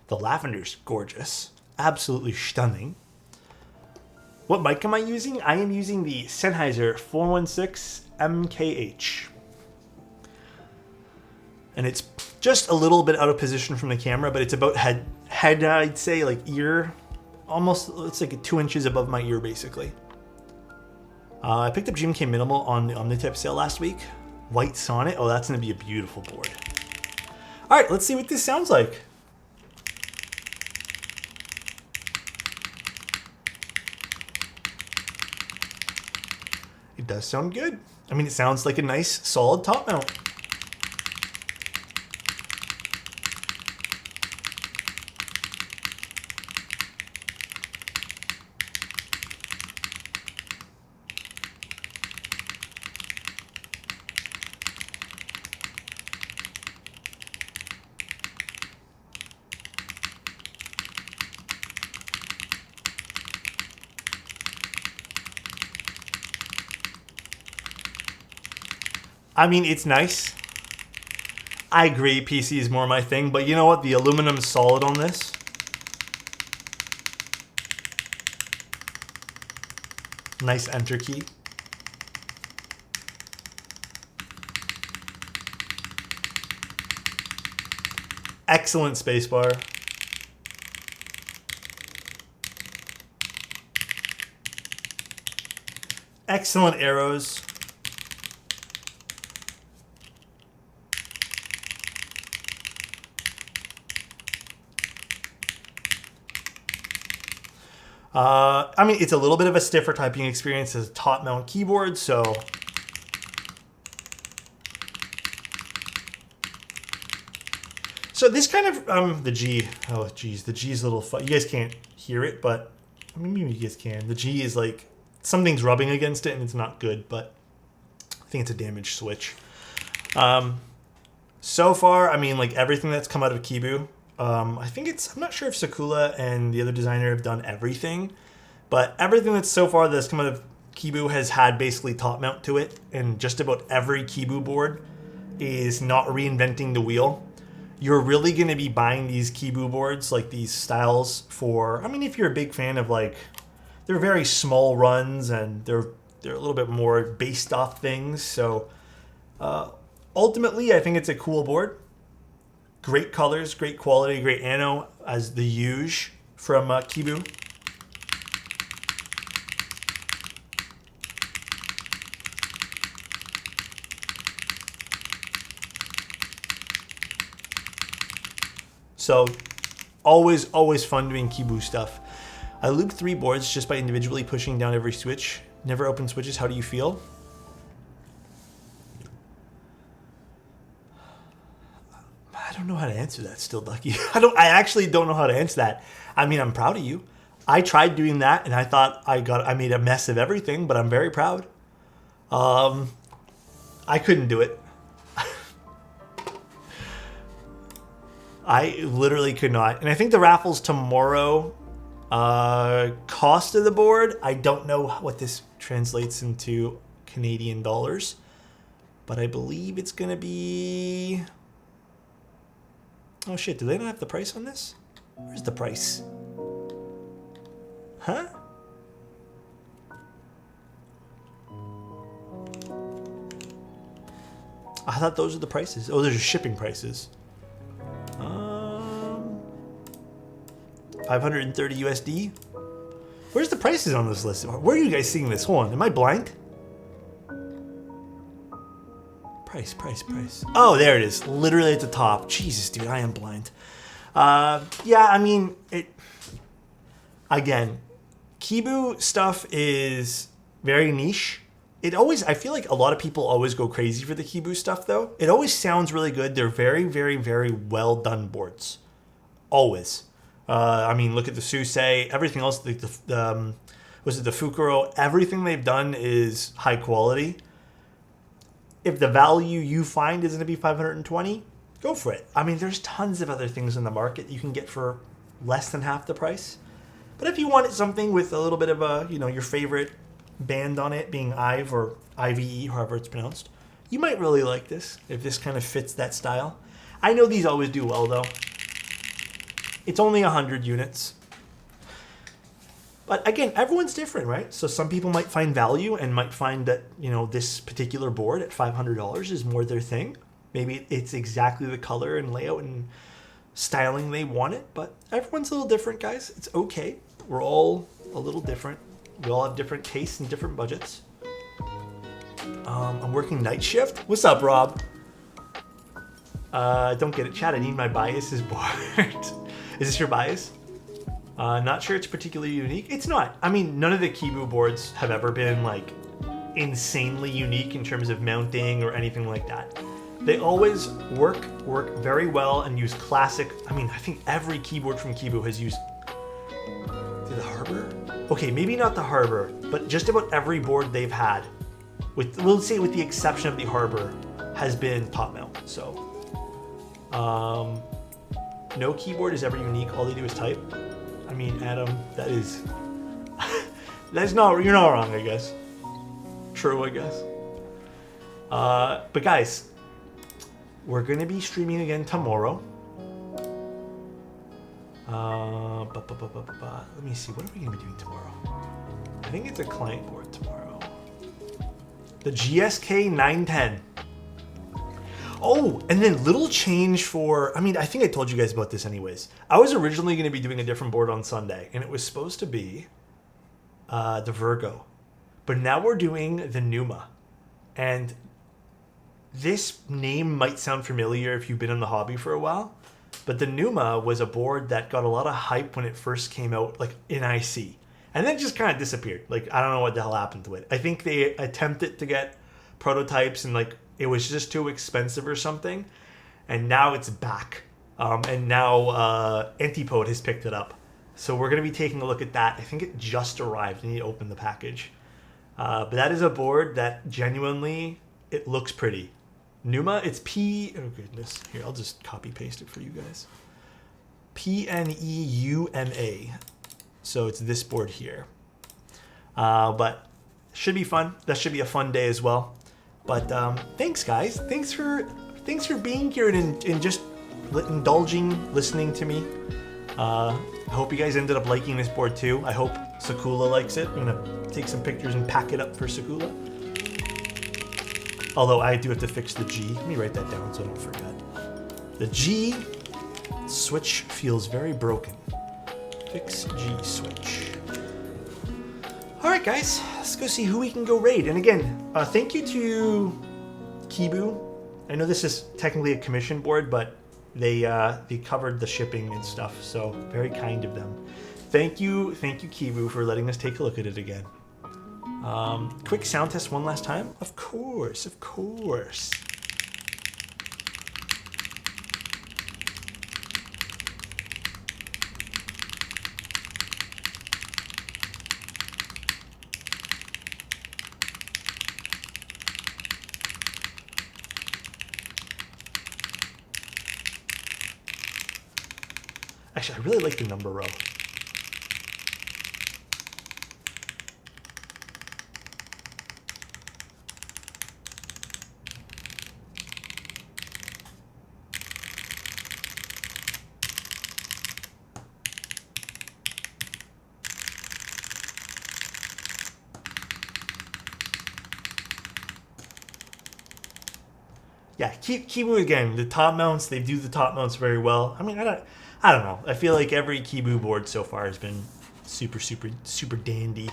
The lavender's gorgeous. Absolutely stunning. What mic am I using? I am using the Sennheiser 416 MKH. And it's just a little bit out of position from the camera, but it's about head I'd say, like ear, almost, it's like 2 inches above my ear, basically. I picked up GMK Minimal on the Omnitip sale last week. White Sonnet. Oh, that's going to be a beautiful board. All right, let's see what this sounds like. It does sound good. I mean, it sounds like a nice, solid top mount. I mean, it's nice. I agree, PC is more my thing, but you know what? The aluminum's solid on this. Nice enter key. Excellent spacebar. Excellent arrows. I mean, it's a little bit of a stiffer typing experience as a top mount keyboard, so this kind of the G. Oh, geez, the G's a little fun. You guys can't hear it, but I mean, maybe you guys can. The G is like something's rubbing against it, and it's not good. But I think it's a damaged switch. So far, I mean, like everything that's come out of Kibu. I think I'm not sure if Sakula and the other designer have done everything, but everything that's so far that's come out of Kibu has had basically top mount to it, and just about every Kibu board is not reinventing the wheel. You're really going to be buying these Kibu boards, like these styles for, I mean, if you're a big fan of like, they're very small runs and they're a little bit more based off things. So ultimately, I think it's a cool board. Great colors, great quality, great ano as the Yuj from Kibu. So always fun doing Kibu stuff. I looped 3 boards just by individually pushing down every switch. Never open switches. How do you feel? I don't know how to answer that still, Ducky. I actually don't know how to answer that. I mean, I'm proud of you. I tried doing that and I thought I made a mess of everything, but I'm very proud. I couldn't do it. I literally could not. And I think the raffle's tomorrow. Cost of the board, I don't know what this translates into Canadian dollars, but I believe it's going to be... Oh shit, do they not have the price on this? Where's the price? Huh? I thought those are the prices. Oh, those are shipping prices. 530 USD. Where's the prices on this list? Where are you guys seeing this? Hold on, am I blind? Price. Oh, there it is. Literally at the top. Jesus, dude, I am blind. Yeah, I mean, again, Kibu stuff is very niche. I feel like a lot of people always go crazy for the Kibu stuff though. It always sounds really good. They're very, very, very well done boards. Always. I mean, look at the Susei, everything else, the was it the Fukuro? Everything they've done is high quality. If the value you find is going to be 520, go for it. I mean, there's tons of other things in the market you can get for less than half the price. But if you wanted something with a little bit of a, your favorite band on it, being IVE or IVE, however it's pronounced, you might really like this, if this kind of fits that style. I know these always do well, though. It's only 100 units. But again, everyone's different, right? So some people might find value and might find that, this particular board at $500 is more their thing. Maybe it's exactly the color and layout and styling they want it, but everyone's a little different, guys. It's okay. We're all a little different. We all have different tastes and different budgets. I'm working night shift. What's up, Rob? Don't get it, Chad. I need my biases board. Is this your bias? Not sure it's particularly unique. It's not. I mean, none of the Kibu boards have ever been like insanely unique in terms of mounting or anything like that. They always work very well and use classic. I mean, I think every keyboard from Kibu has used the Harbor. Okay, maybe not the Harbor, but just about every board they've had, we'll say with the exception of the Harbor, has been top mount. So, no keyboard is ever unique. All they do is type. I mean, Adam, that's not, you're not wrong, I guess. True, I guess. But guys, we're going to be streaming again tomorrow. Let me see, what are we going to be doing tomorrow? I think it's a client board tomorrow. The GSK 910. Oh, and then little change for, I think I told you guys about this anyways. I was originally going to be doing a different board on Sunday, and it was supposed to be the Virgo. But now we're doing the Numa. And this name might sound familiar if you've been in the hobby for a while, but the Numa was a board that got a lot of hype when it first came out, like in IC. And then it just kind of disappeared. Like, I don't know what the hell happened to it. I think they attempted to get prototypes and like, it was just too expensive or something, and now it's back. And now Antipode has picked it up. So we're going to be taking a look at that. I think it just arrived. I need to open the package. But that is a board that genuinely, it looks pretty. Numa, it's oh goodness. Here, I'll just copy paste it for you guys. PNEUMA. So it's this board here. But should be fun. That should be a fun day as well. But thanks, guys. Thanks for being here and just indulging, listening to me. I hope you guys ended up liking this board too. I hope Sakula likes it. I'm gonna take some pictures and pack it up for Sakula. Although I do have to fix the G. Let me write that down so I don't forget. The G switch feels very broken. Fix G switch. All right, guys, let's go see who we can go raid. And again, thank you to Kibu. I know this is technically a commission board, but they covered the shipping and stuff, so very kind of them. Thank you, Kibu, for letting us take a look at it again. Quick sound test one last time. Of course. Actually, I really like the number row. Yeah, Kibu again, the top mounts, they do the top mounts very well. I mean, I don't know. I feel like every Kibu board so far has been super dandy.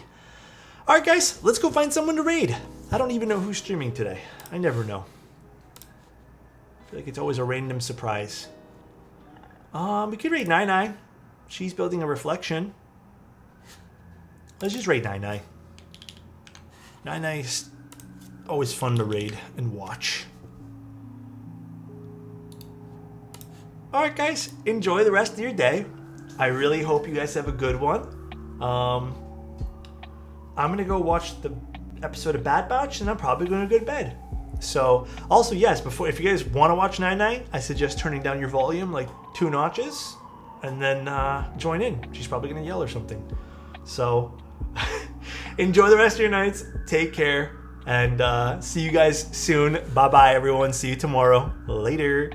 All right, guys, let's go find someone to raid. I don't even know who's streaming today. I never know. I feel like it's always a random surprise. We could raid 99. She's building a reflection. Let's just raid 99. 99 is always fun to raid and watch. Alright guys, enjoy the rest of your day. I really hope you guys have a good one. I'm gonna go watch the episode of Bad Batch and I'm probably gonna go to bed. So, also yes, if you guys want to watch 99, I suggest turning down your volume like 2 notches and then join in. She's probably gonna yell or something. So, enjoy the rest of your nights. Take care and see you guys soon. Bye bye everyone. See you tomorrow. Later.